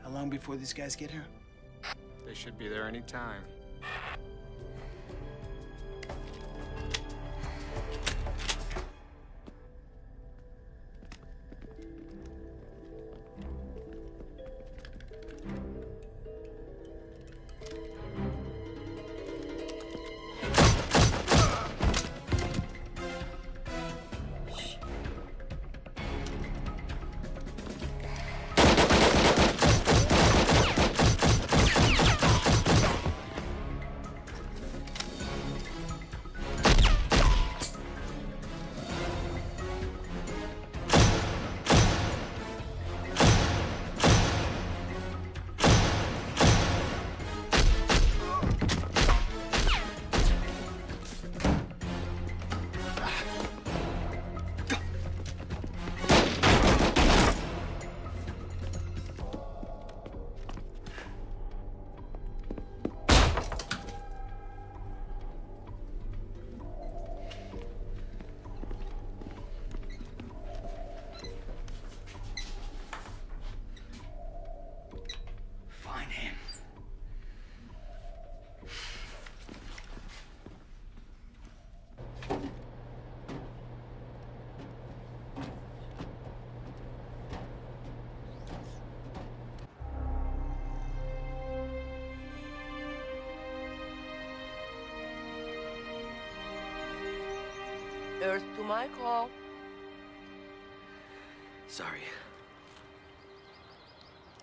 S15: How long before these guys get here?
S1: They should be there any time.
S8: Earth to my call.
S10: Sorry.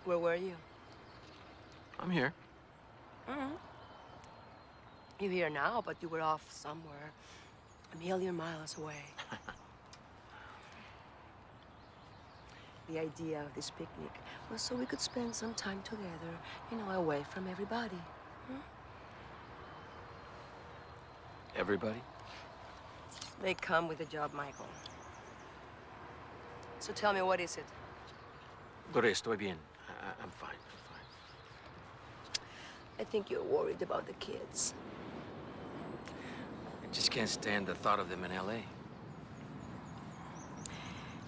S8: Where were you?
S10: I'm here.
S8: Mm-hmm. You're here now, but you were off somewhere a million miles away. The idea of this picnic was so we could spend some time together, you know, away from everybody. Hmm?
S10: Everybody?
S8: They come with a job, Michael. So tell me, what is it?
S10: Dore, estoy bien. I'm fine.
S8: I think you're worried about the kids.
S10: I just can't stand the thought of them in L.A.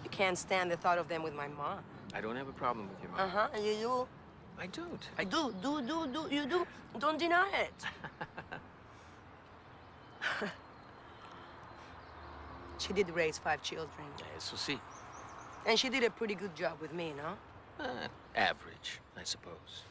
S8: You can't stand the thought of them with my mom.
S10: I don't have a problem with your mom.
S8: Uh-huh, and you do?
S10: I don't.
S8: I do. You do. Don't deny it. She did raise 5 children.
S10: Eso sí.
S8: And she did a pretty good job with me, no?
S10: Average, I suppose.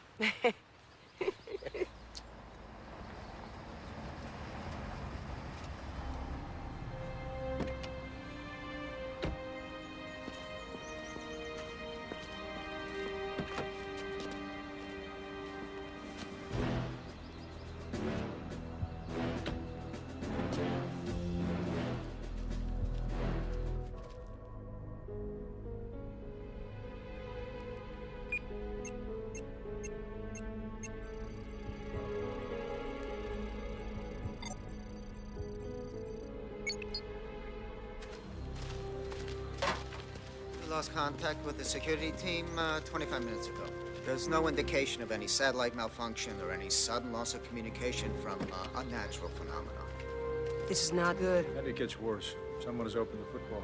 S9: Lost contact with the security team 25 minutes ago. There's no indication of any satellite malfunction or any sudden loss of communication from unnatural phenomena.
S8: This is not good.
S3: And it gets worse. Someone has opened the football.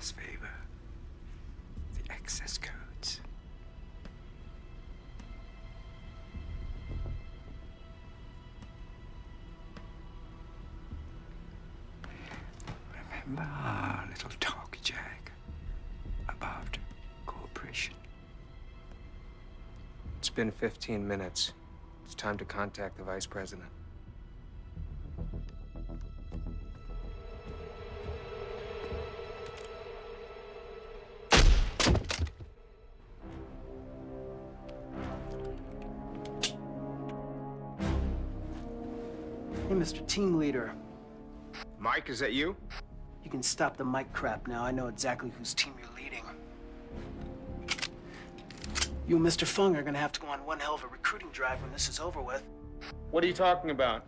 S14: must favor the access codes. Remember our little talk, Jack, about cooperation?
S1: It's been 15 minutes. It's time to contact the Vice President.
S15: Hey, Mr. Team Leader.
S1: Mike, is that you?
S15: You can stop the mic crap now. I know exactly whose team you're leading. You and Mr. Fung are gonna have to go on one hell of a recruiting drive when this is over with.
S1: What are you talking about?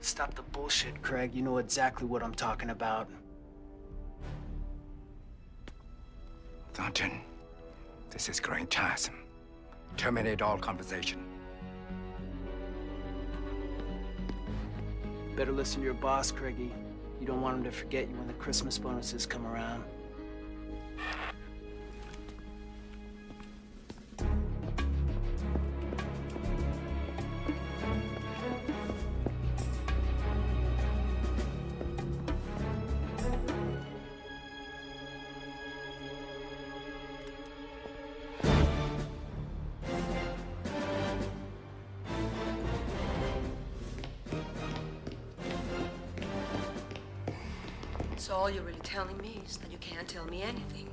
S15: Stop the bullshit, Craig. You know exactly what I'm talking about.
S14: Thornton, this is growing tiresome. Terminate all conversation.
S15: Better listen to your boss, Craigie. You don't want him to forget you when the Christmas bonuses come around.
S8: So all you're really telling me is that you can't tell me anything.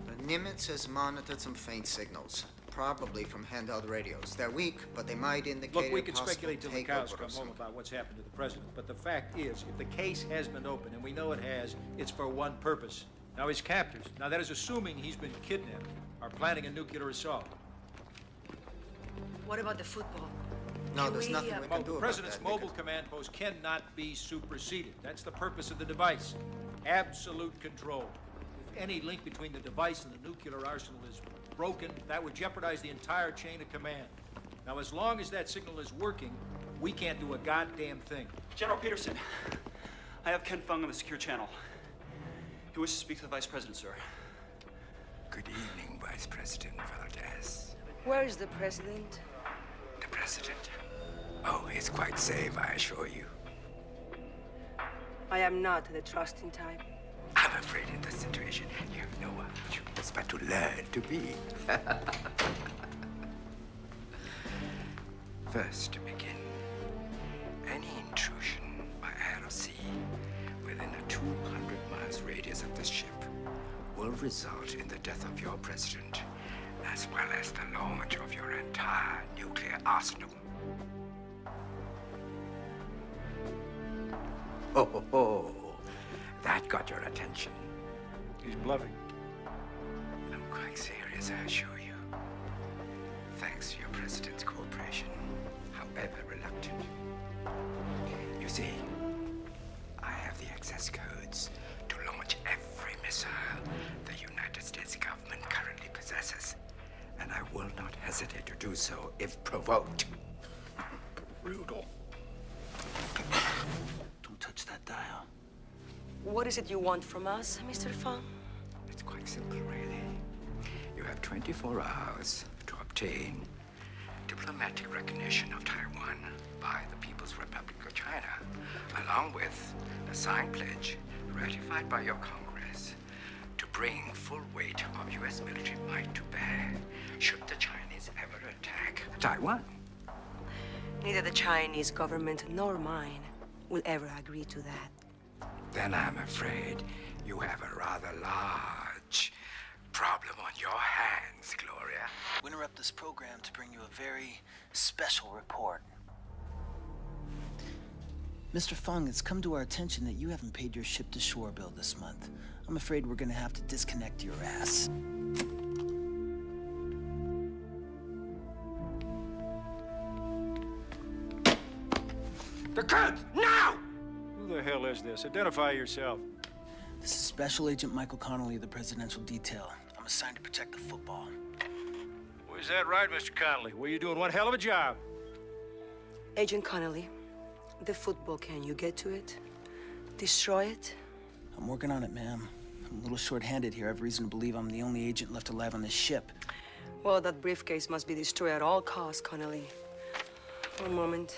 S9: The Nimitz has monitored some faint signals, probably from handheld radios. They're weak, but they might indicate
S3: Look, we
S9: a
S3: can
S9: possible
S3: speculate till the cows
S9: takeover
S3: come
S9: of
S3: home
S9: some
S3: about what's happened to the president. But the fact is, if the case has been opened, and we know it has, it's for one purpose. Now, his captors. Now, that is assuming he's been kidnapped, are planning a nuclear assault.
S8: What about the football?
S9: No,
S8: Can
S9: there's
S8: we,
S9: nothing we
S3: Well,
S9: can do
S3: the
S9: about
S3: president's
S9: that.
S3: mobile command post cannot be superseded. That's the purpose of the device. Absolute control. If any link between the device and the nuclear arsenal is broken, that would jeopardize the entire chain of command. Now, as long as that signal is working, we can't do a goddamn thing.
S2: General Peterson, I have Ken Fung on the secure channel. He wishes to speak to the Vice President, sir.
S14: Good evening, Vice President Valdez.
S8: Where is the president?
S14: The president? Oh, he's quite safe, I assure you.
S8: I am not the trusting type.
S14: I'm afraid in this situation, you have no other choice but to learn to be. First, to begin, any intrusion by air or sea within a 200 miles radius of this ship will result in the death of your president, as well as the launch of your entire nuclear arsenal. Ho, ho, ho. That got your attention.
S3: He's bluffing.
S14: I'm quite serious, I assure you. Thanks to your president's cooperation, however reluctant. You see, I have the access codes to launch every missile the United States government currently possesses, and I will not hesitate to do so if provoked.
S3: Brutal.
S15: Don't touch that dial.
S8: What is it you want from us, Mr. Fung?
S14: It's quite simple, really. You have 24 hours to obtain diplomatic recognition of Taiwan by the People's Republic of China, along with a signed pledge ratified by your Congress to bring full weight of U.S. military might to bear should the Chinese ever attack Taiwan.
S8: Neither the Chinese government nor mine will ever agree to that.
S14: Then I'm afraid you have a rather large problem on your hands, Gloria.
S15: We interrupt this program to bring you a very special report. Mr. Fung, it's come to our attention that you haven't paid your ship-to-shore bill this month. I'm afraid we're gonna have to disconnect your ass.
S14: The codes, now!
S3: Who the hell is this? Identify yourself.
S15: This is Special Agent Michael Connolly of the Presidential Detail. I'm assigned to protect the football.
S3: Well, is that right, Mr. Connolly? Well, you're doing one hell of a job.
S8: Agent Connolly, the football, can you get to it? Destroy it?
S15: I'm working on it, ma'am. I'm a little short-handed here. I have reason to believe I'm the only agent left alive on this ship.
S8: Well, that briefcase must be destroyed at all costs, Connolly. One moment.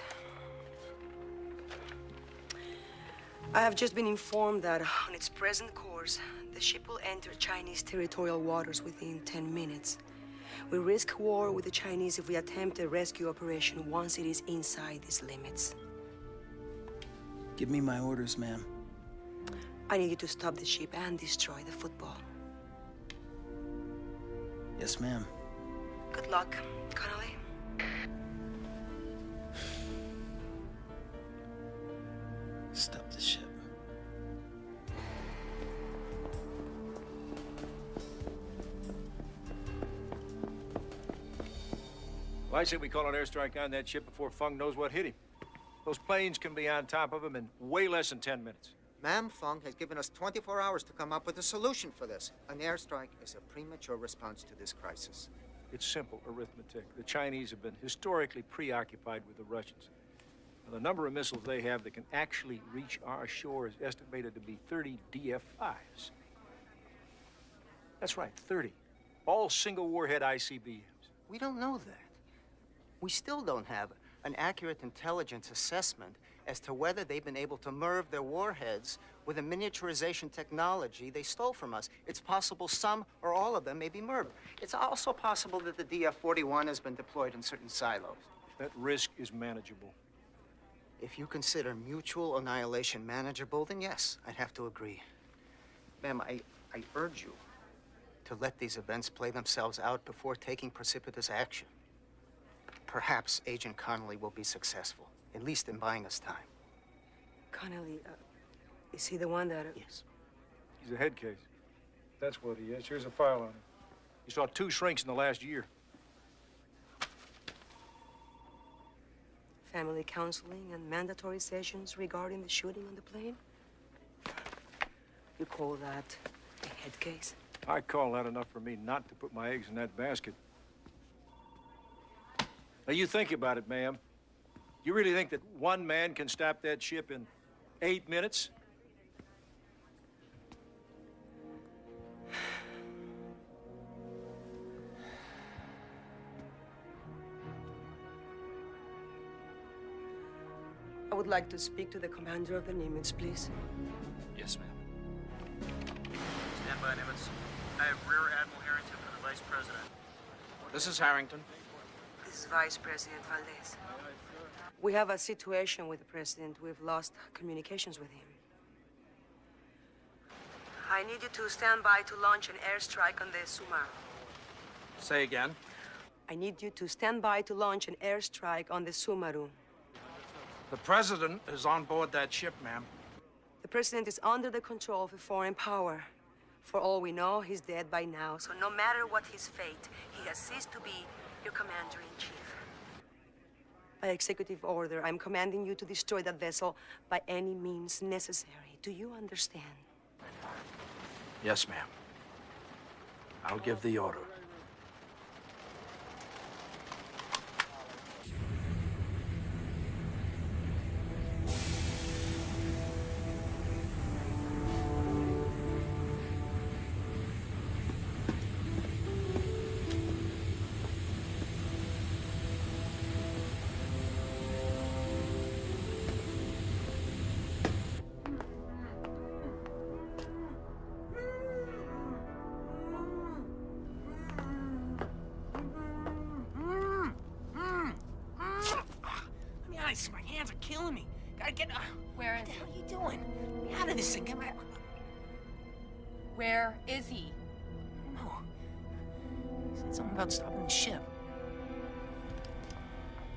S8: I have just been informed that on its present course, the ship will enter Chinese territorial waters within 10 minutes. We risk war with the Chinese if we attempt a rescue operation once it is inside these limits.
S15: Give me my orders, ma'am.
S8: I need you to stop the ship and destroy the football.
S15: Yes, ma'am.
S8: Good luck, Connolly.
S15: Stop the ship.
S3: Well, I say we call an airstrike on that ship before Fung knows what hit him. Those planes can be on top of him in way less than 10 minutes.
S9: Ma'am, Fung has given us 24 hours to come up with a solution for this. An airstrike is a premature response to this crisis.
S3: It's simple arithmetic. The Chinese have been historically preoccupied with the Russians. Now, the number of missiles they have that can actually reach our shore is estimated to be 30 DF-5s. That's right, 30. All single warhead ICBMs.
S9: We don't know that. We still don't have an accurate intelligence assessment as to whether they've been able to MIRV their warheads with a miniaturization technology they stole from us. It's possible some or all of them may be MIRV. It's also possible that the DF-41 has been deployed in certain silos.
S3: That risk is manageable.
S9: If you consider mutual annihilation manageable, then yes, I'd have to agree. Ma'am, I urge you to let these events play themselves out before taking precipitous action. Perhaps Agent Connolly will be successful, at least in buying us time.
S8: Connolly, is he the one that...
S9: Yes.
S3: He's a head case. That's what he is. Here's a file on him. He saw 2 shrinks in the last year.
S8: Family counseling and mandatory sessions regarding the shooting on the plane? You call that a head case?
S3: I call that enough for me not to put my eggs in that basket. Now, you think about it, ma'am. You really think that one man can stop that ship in 8 minutes?
S8: I would like to speak to the commander of the Nimitz, please.
S10: Yes, ma'am. Stand by, Nimitz. I have Rear Admiral Harrington for the Vice President. This is Harrington.
S8: This is Vice President Valdez. We have a situation with the President. We've lost communications with him. I need you to stand by to launch an airstrike on the Sumaru.
S10: Say again.
S8: I need you to stand by to launch an airstrike on the Sumaru.
S10: The President is on board that ship, ma'am.
S8: The President is under the control of a foreign power. For all we know, he's dead by now. So no matter what his fate, he has ceased to be your commander-in-chief. By executive order, I'm commanding you to destroy that vessel by any means necessary. Do you understand?
S10: Yes, ma'am. I'll give the order.
S15: My hands are killing me. Gotta get...
S11: Where
S15: what
S11: is
S15: the
S11: he?
S15: hell are you doing? Get me out of this thing. Get my...
S11: Where is he?
S15: No. He said something about stopping the ship.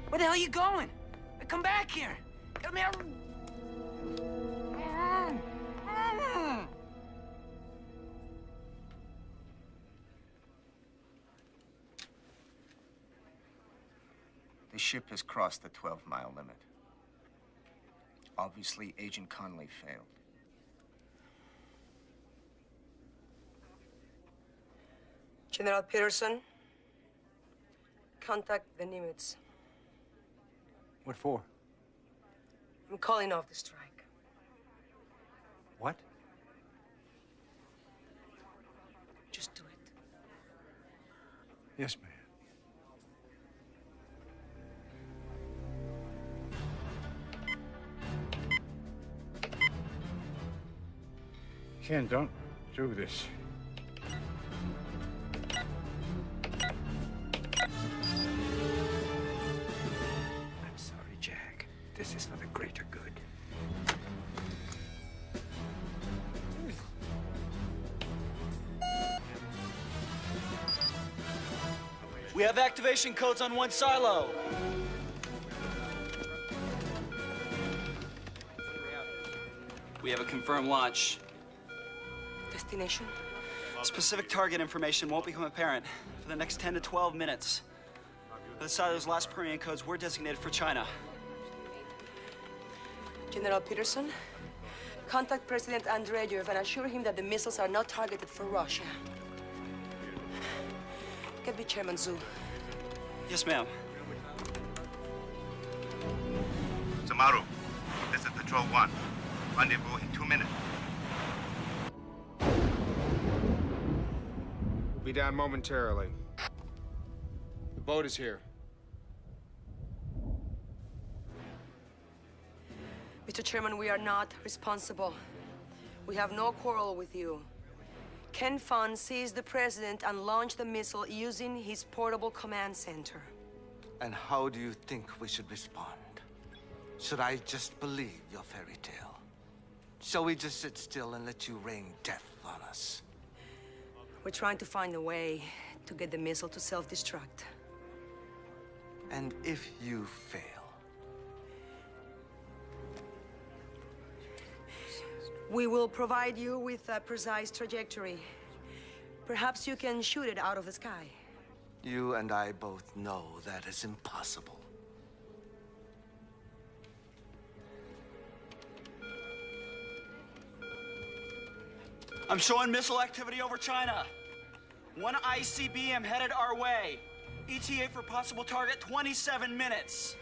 S15: Where the hell are you going? Come back here. Get me out...
S9: The ship has crossed the 12-mile limit. Obviously, Agent Connolly failed.
S8: General Peterson, contact the Nimitz.
S3: What for?
S8: I'm calling off the strike.
S3: What? Yes, ma'am.
S7: Ken, don't do this.
S14: I'm sorry, Jack. This is for the greater good.
S2: We have activation codes on one silo. We have a confirmed launch.
S8: Destination?
S2: Specific target information won't become apparent for the next 10 to 12 minutes. The silo's last Korean codes were designated for China.
S8: General Peterson, contact President Andreyev and assure him that the missiles are not targeted for Russia. Get me Chairman Zhu.
S2: Yes, ma'am.
S6: Samaru, this is Patrol 1. Rendezvous in 2 minutes.
S1: We'll be down momentarily. The boat is here.
S8: Mr. Chairman, we are not responsible. We have no quarrel with you. Ken Fun seized the president and launched the missile using his portable command center.
S22: And how do you think we should respond? Should I just believe your fairy tale? Shall we just sit still and let you rain death on us?
S8: We're trying to find a way to get the missile to self-destruct.
S22: And if you fail?
S8: We will provide you with a precise trajectory. Perhaps you can shoot it out of the sky.
S22: You and I both know that is impossible.
S2: I'm showing missile activity over China. One ICBM headed our way. ETA for possible target, 27 minutes.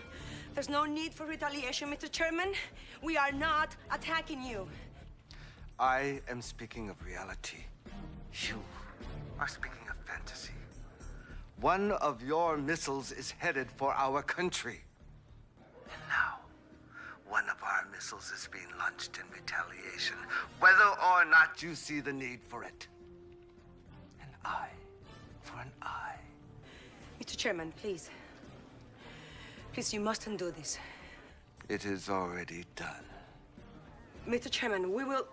S8: There's no need for retaliation, Mr. Chairman. We are not attacking you.
S22: I am speaking of reality. You are speaking of fantasy. One of your missiles is headed for our country. And now, one of our missiles is being launched in retaliation, whether or not you see the need for it. An eye for an eye.
S8: Mr. Chairman, please. Please, you mustn't do this.
S22: It is already done.
S8: Mr. Chairman, we will...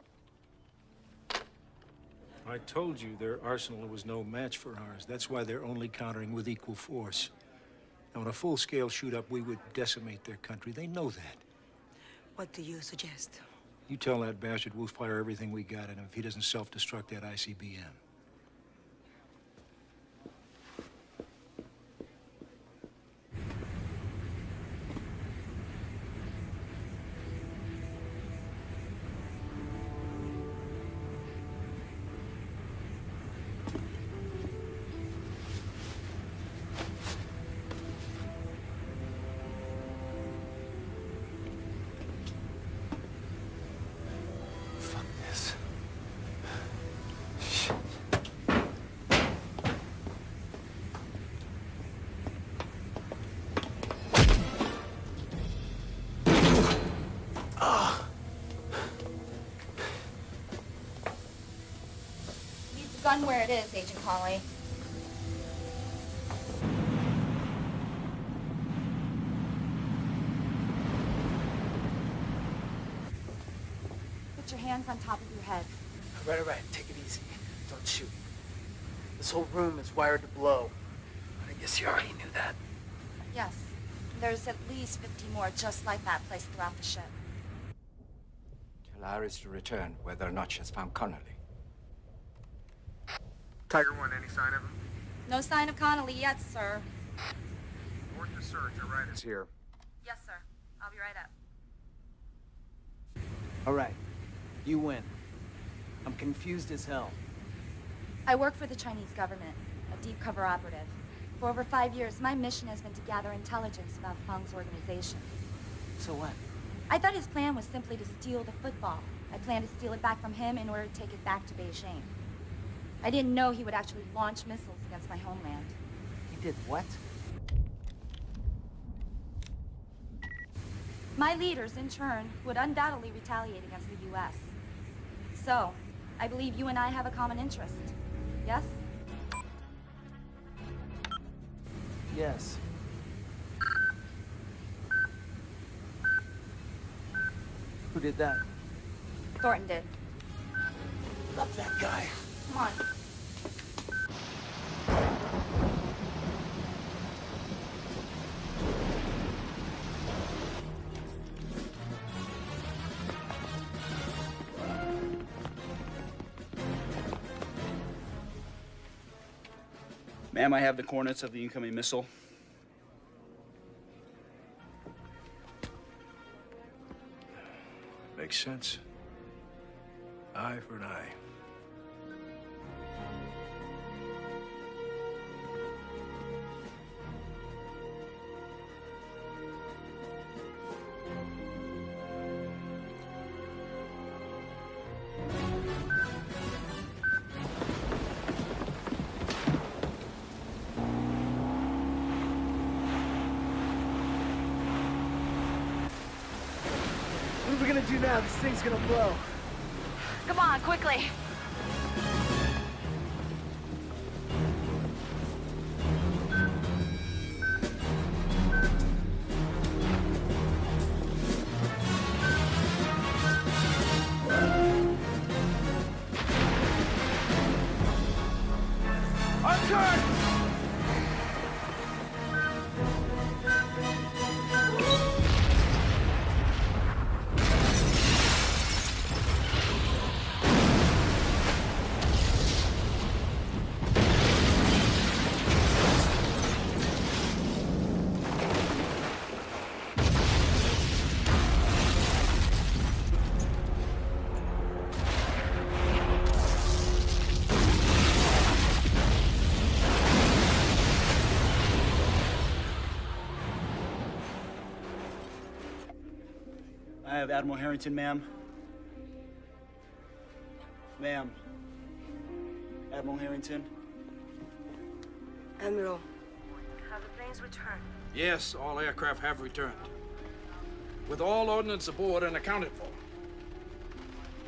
S3: I told you their arsenal was no match for ours. That's why they're only countering with equal force. Now, in a full-scale shoot-up, we would decimate their country. They know that.
S8: What do you suggest?
S3: You tell that bastard we'll fire everything we got at him if he doesn't self-destruct that ICBM.
S11: Gun where it is, Agent Conley. Put your hands on top of your head.
S15: All right. Take it easy. Don't shoot. This whole room is wired to blow. I guess you already knew that.
S11: Yes. There's at least 50 more just like that placed throughout the ship.
S14: Tell Iris to return, whether or not she's found Connolly.
S1: Tiger 1, any sign of him?
S11: No sign of Connolly yet, sir.
S1: Abort the search. All right, it's here.
S11: Yes, sir. I'll be right up.
S15: All right. You win. I'm confused as hell.
S11: I work for the Chinese government, a deep cover operative. For over 5 years, my mission has been to gather intelligence about Feng's organization.
S15: So what?
S11: I thought his plan was simply to steal the football. I planned to steal it back from him in order to take it back to Beijing. I didn't know he would actually launch missiles against my homeland.
S15: Did what?
S11: My leaders, in turn, would undoubtedly retaliate against the U.S. So, I believe you and I have a common interest. Yes?
S15: Yes. Who did that?
S11: Thornton did.
S15: Love that guy.
S11: Come on.
S2: Ma'am, I have the coordinates of the incoming missile.
S3: Makes sense. Eye for an eye.
S15: What are we gonna do now? This thing's gonna blow.
S11: Come on, quickly.
S2: I have Admiral Harrington, ma'am. Ma'am. Admiral Harrington.
S8: Admiral, have the planes returned?
S5: Yes, all aircraft have returned. With all ordnance aboard and accounted for.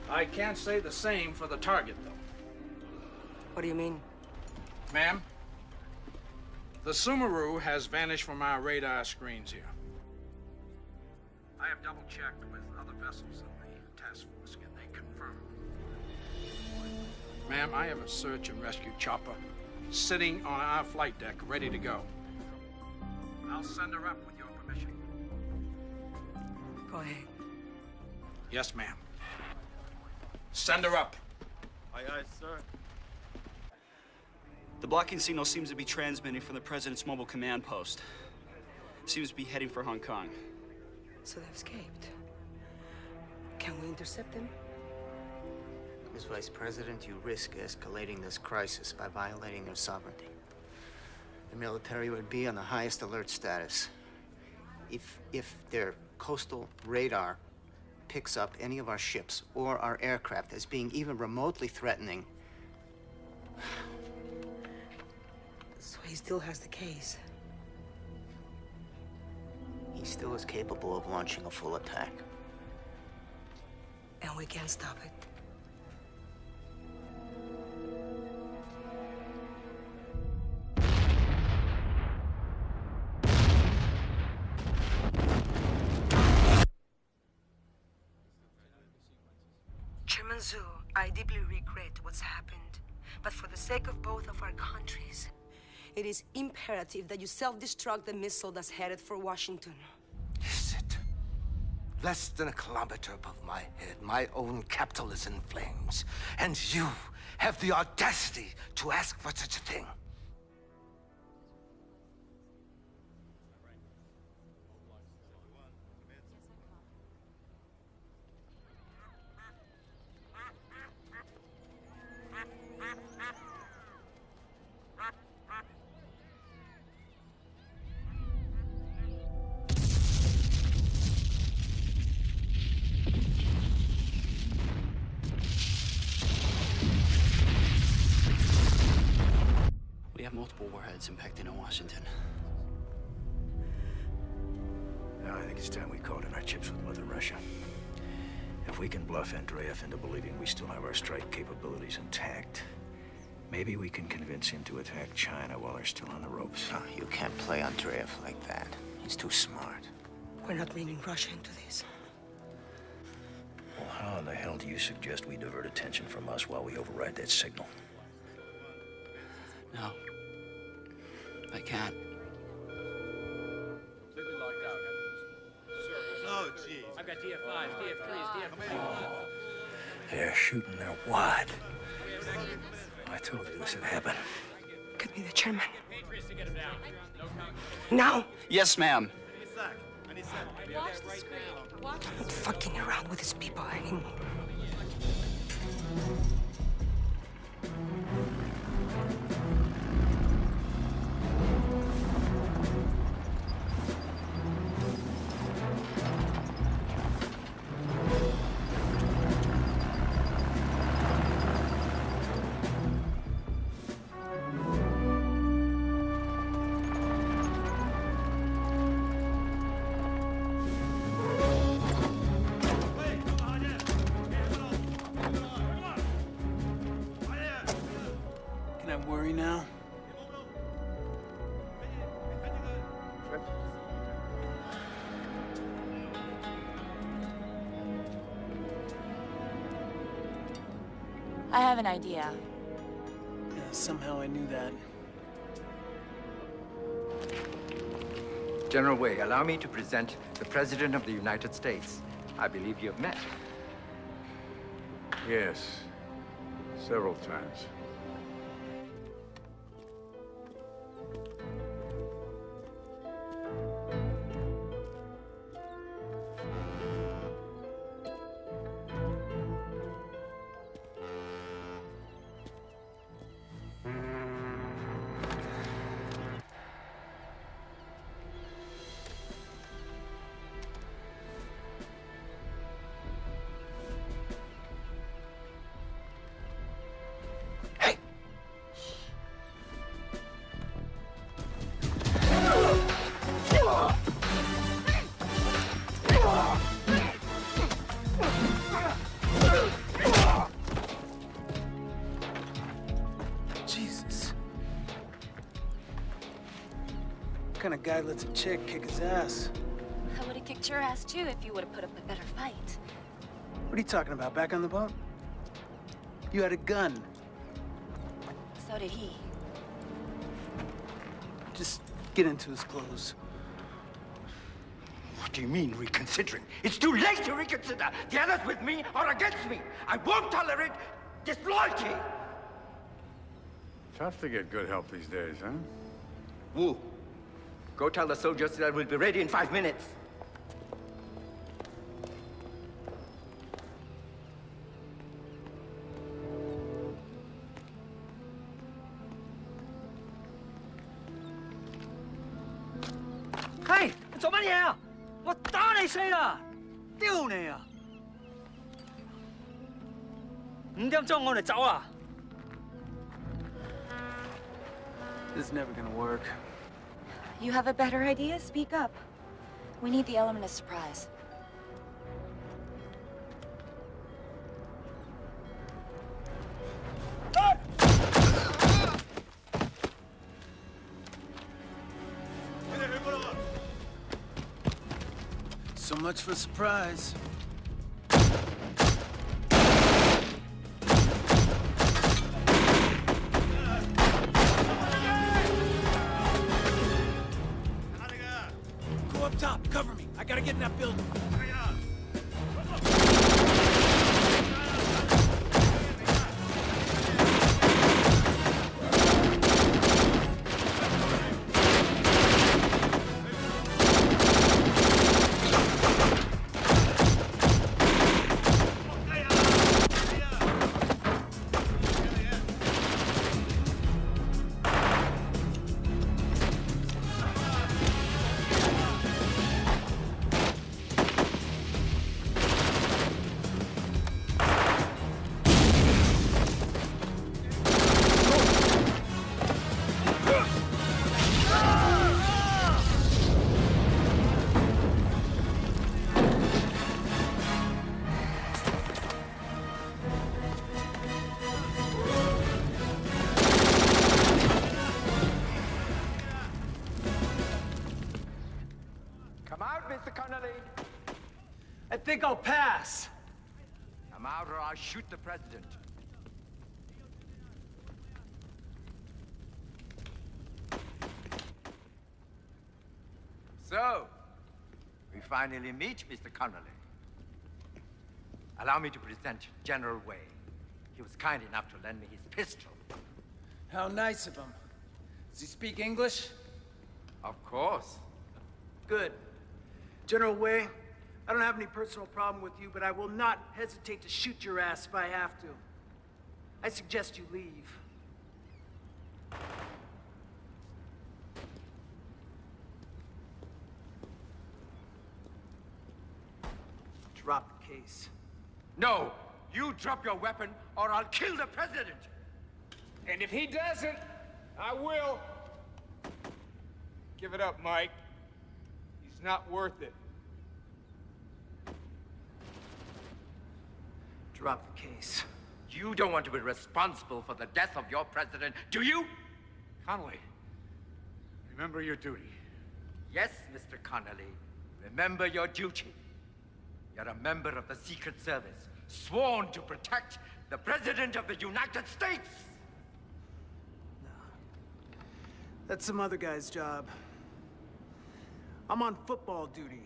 S5: I can't say the same for the target, though.
S8: What do you mean?
S5: Ma'am, the Sumeru has vanished from our radar screens here. I have double-checked with other vessels of the task force, and they confirm. Ma'am, I have a search and rescue chopper sitting on our flight deck, ready to go. I'll send her up with your permission.
S8: Go ahead.
S5: Yes, ma'am. Send her up.
S2: Aye, aye, sir. The blocking signal seems to be transmitting from the President's mobile command post. Seems to be heading for Hong Kong.
S8: So they've escaped. Can we intercept them?
S9: Ms. Vice President, you risk escalating this crisis by violating their sovereignty. The military would be on the highest alert status. If their coastal radar picks up any of our ships or our aircraft as being even remotely threatening.
S8: So he still has the case.
S9: He still is capable of launching a full attack.
S8: And we can't stop it. Chairman Zhu, I deeply regret what's happened. But for the sake of both of our countries, it is imperative that you self-destruct the missile that's headed for Washington.
S22: Is it? Less than a kilometer above my head, my own capital is in flames. And you have the audacity to ask for such a thing.
S2: multiple warheads impacting in Washington.
S19: Now, I think it's time we called in our chips with Mother Russia. If we can bluff Andreev into believing we still have our strike capabilities intact, maybe we can convince him to attack China while they're still on the ropes.
S9: No, you can't play Andreev like that. He's too smart.
S8: We're not bringing Russia into this.
S19: Well, how in the hell do you suggest we divert attention from us while we override that signal?
S2: No. I can't.
S20: Oh, geez. I've got DF5s, DF3s, DF4s.
S19: They're shooting their wad. I told you this would happen.
S8: Get me the chairman. Now!
S2: Yes, ma'am.
S8: Watch the screen. I'm not fucking around with these people anymore.
S15: Can I worry now?
S11: I have an idea.
S15: Yeah, somehow I knew that.
S14: General Wei, allow me to present the President of the United States. I believe you have met.
S7: Yes, several times.
S15: Jesus. What kind of guy lets a chick kick his ass?
S11: I would have kicked your ass too if you would have put up a better fight.
S15: What are you talking about? Back on the boat? You had a gun.
S11: So did he.
S15: Just get into his clothes.
S14: What do you mean, reconsidering? It's too late to reconsider. The others with me or against me. I won't tolerate disloyalty.
S7: Tough to get good help these days, huh?
S14: Wu, go tell the soldiers that I will be ready in 5 minutes.
S17: Hey, 你做乜嘢啊？我打你死啦！丟你啊！5點鐘我哋走啊！
S15: This is never gonna work.
S11: You have a better idea? Speak up. We need the element of surprise.
S15: So much for surprise. Go up top, cover me. I gotta get in that building. think I'll pass?
S14: I'm out or I'll shoot the president. So, we finally meet, Mr. Connolly. Allow me to present General Way. He was kind enough to lend me his pistol.
S15: How nice of him. Does he speak English?
S14: Of course.
S15: Good. General Way, I don't have any personal problem with you, but I will not hesitate to shoot your ass if I have to. I suggest you leave. Drop the case.
S14: No! You drop your weapon, or I'll kill the president!
S1: And if he doesn't, I will. Give it up, Mike. He's not worth it.
S15: Drop the case.
S14: You don't want to be responsible for the death of your president, do you?
S7: Connolly, remember your duty.
S14: Yes, Mr. Connolly. Remember your duty. You're a member of the Secret Service, sworn to protect the President of the United States!
S15: That's some other guy's job. I'm on football duty.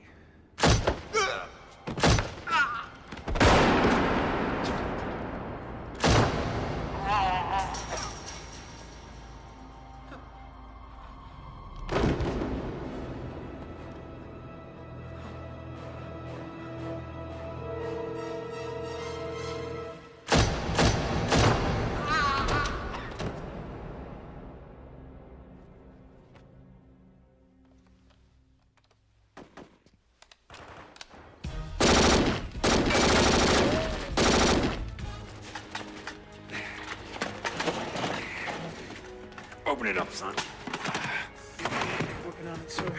S7: Open it up, son.
S15: Working on it, sir.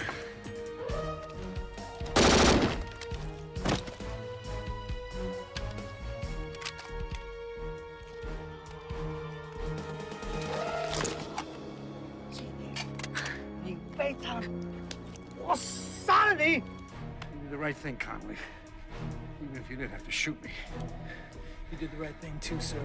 S7: You beta! What sanity! You did the right thing, Connolly. Even if you did have to shoot me.
S15: You did the right thing too, sir.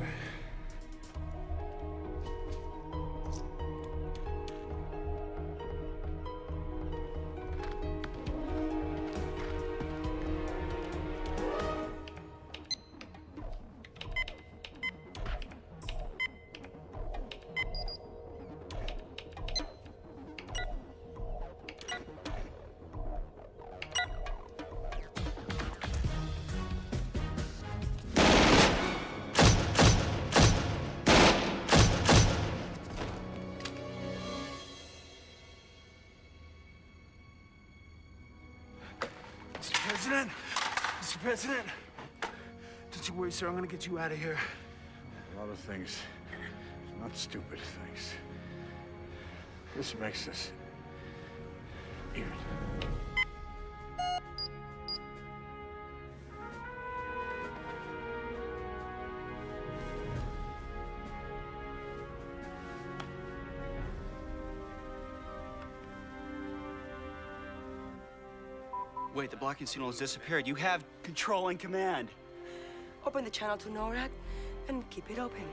S15: Mr. President, don't you worry, sir. I'm gonna get you out of here.
S7: A lot of things, not stupid things. This makes us even.
S2: Wait, the blocking signal has disappeared. You have control and command.
S8: Open the channel to NORAD and keep it open.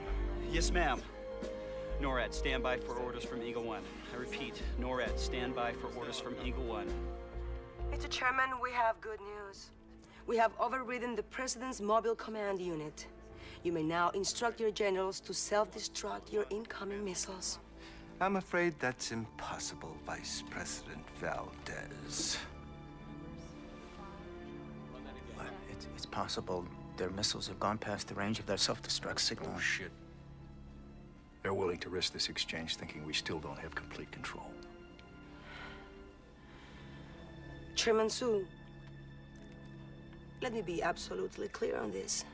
S2: Yes, ma'am. NORAD, stand by for orders from Eagle 1. I repeat, NORAD, stand by for orders from Eagle 1.
S8: Mr. Chairman, we have good news. We have overridden the President's mobile command unit. You may now instruct your generals to self-destruct your incoming missiles.
S22: I'm afraid that's impossible, Vice President Valdez.
S9: It's possible their missiles have gone past the range of their self-destruct signal.
S19: Oh, shit. They're willing to risk this exchange thinking we still don't have complete control.
S8: Chairman Su, let me be absolutely clear on this.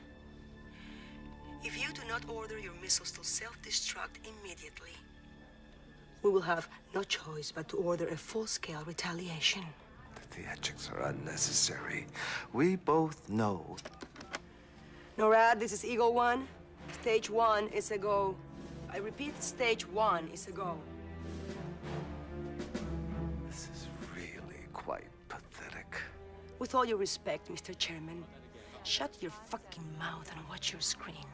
S8: If you do not order your missiles to self-destruct immediately, we will have no choice but to order a full-scale retaliation.
S22: The theatrics are unnecessary. We both know.
S8: NORAD, this is Eagle 1. Stage 1 is a go. I repeat, stage 1 is a go.
S22: This is really quite pathetic.
S8: With all due respect, Mr. Chairman, Shut your fucking mouth and watch your screen.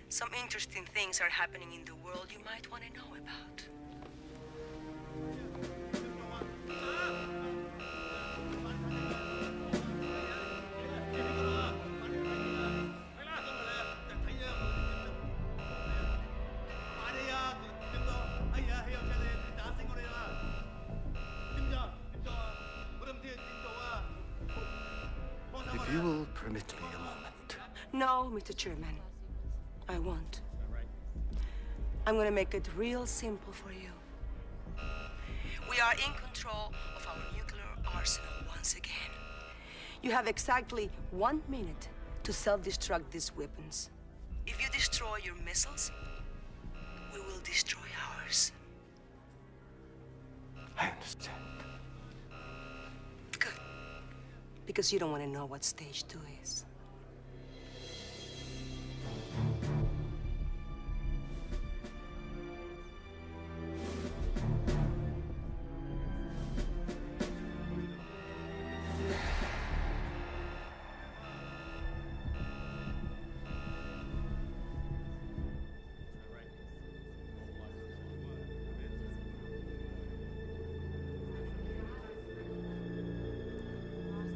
S8: Some interesting things are happening in the world you might want to know about.
S22: If you will permit me a moment.
S8: No, Mr. Chairman, I won't. I'm gonna make it real simple for you. We are in control of our nuclear arsenal once again. You have exactly 1 minute to self-destruct these weapons. If you destroy your missiles, we will destroy ours.
S22: I understand.
S8: Good. Because you don't want to know what stage 2 is.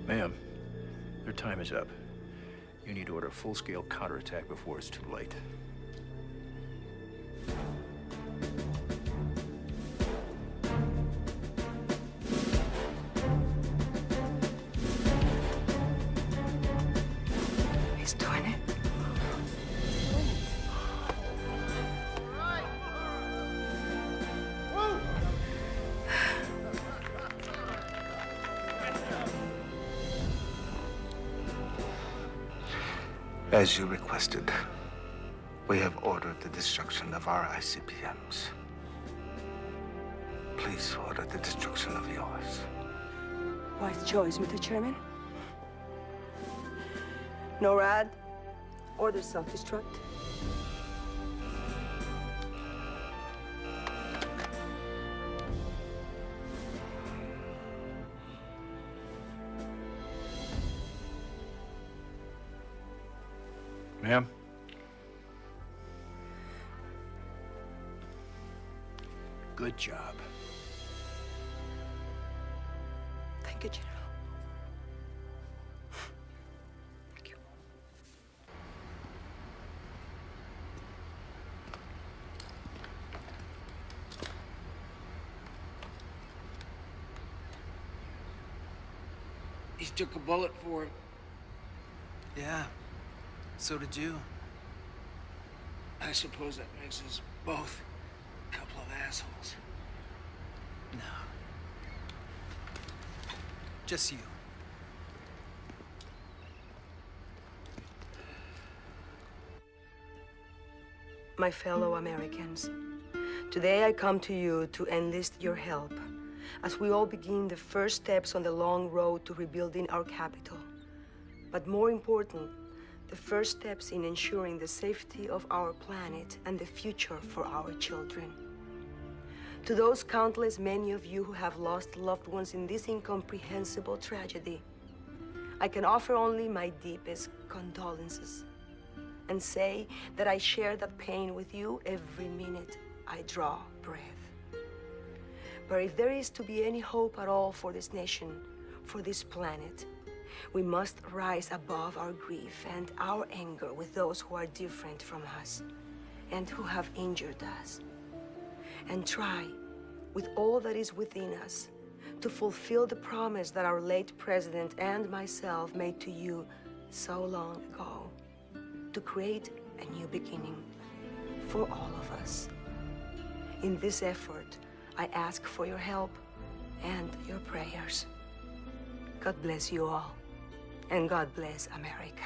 S19: Ma'am, your time is up. You need to order a full-scale counterattack before it's too late.
S8: He's doing it.
S22: As you requested, we have ordered the destruction of our ICBMs. Please order the destruction of yours.
S8: Wise choice, Mr. Chairman. NORAD, order self-destruct.
S19: Ma'am? Good job.
S8: Thank you, General.
S15: He took a bullet for it.
S13: Yeah, so did you.
S15: I suppose that makes us both a couple of assholes.
S13: No. Just you.
S8: My fellow Americans, today I come to you to enlist your help as we all begin the first steps on the long road to rebuilding our capital. But more important, the first steps in ensuring the safety of our planet and the future for our children. To those countless many of you who have lost loved ones in this incomprehensible tragedy, I can offer only my deepest condolences and say that I share that pain with you every minute I draw breath. But if there is to be any hope at all for this nation, for this planet, we must rise above our grief and our anger with those who are different from us and who have injured us, and try, with all that is within us, to fulfill the promise that our late president and myself made to you so long ago, to create a new beginning for all of us. In this effort, I ask for your help and your prayers. God bless you all, and God bless America.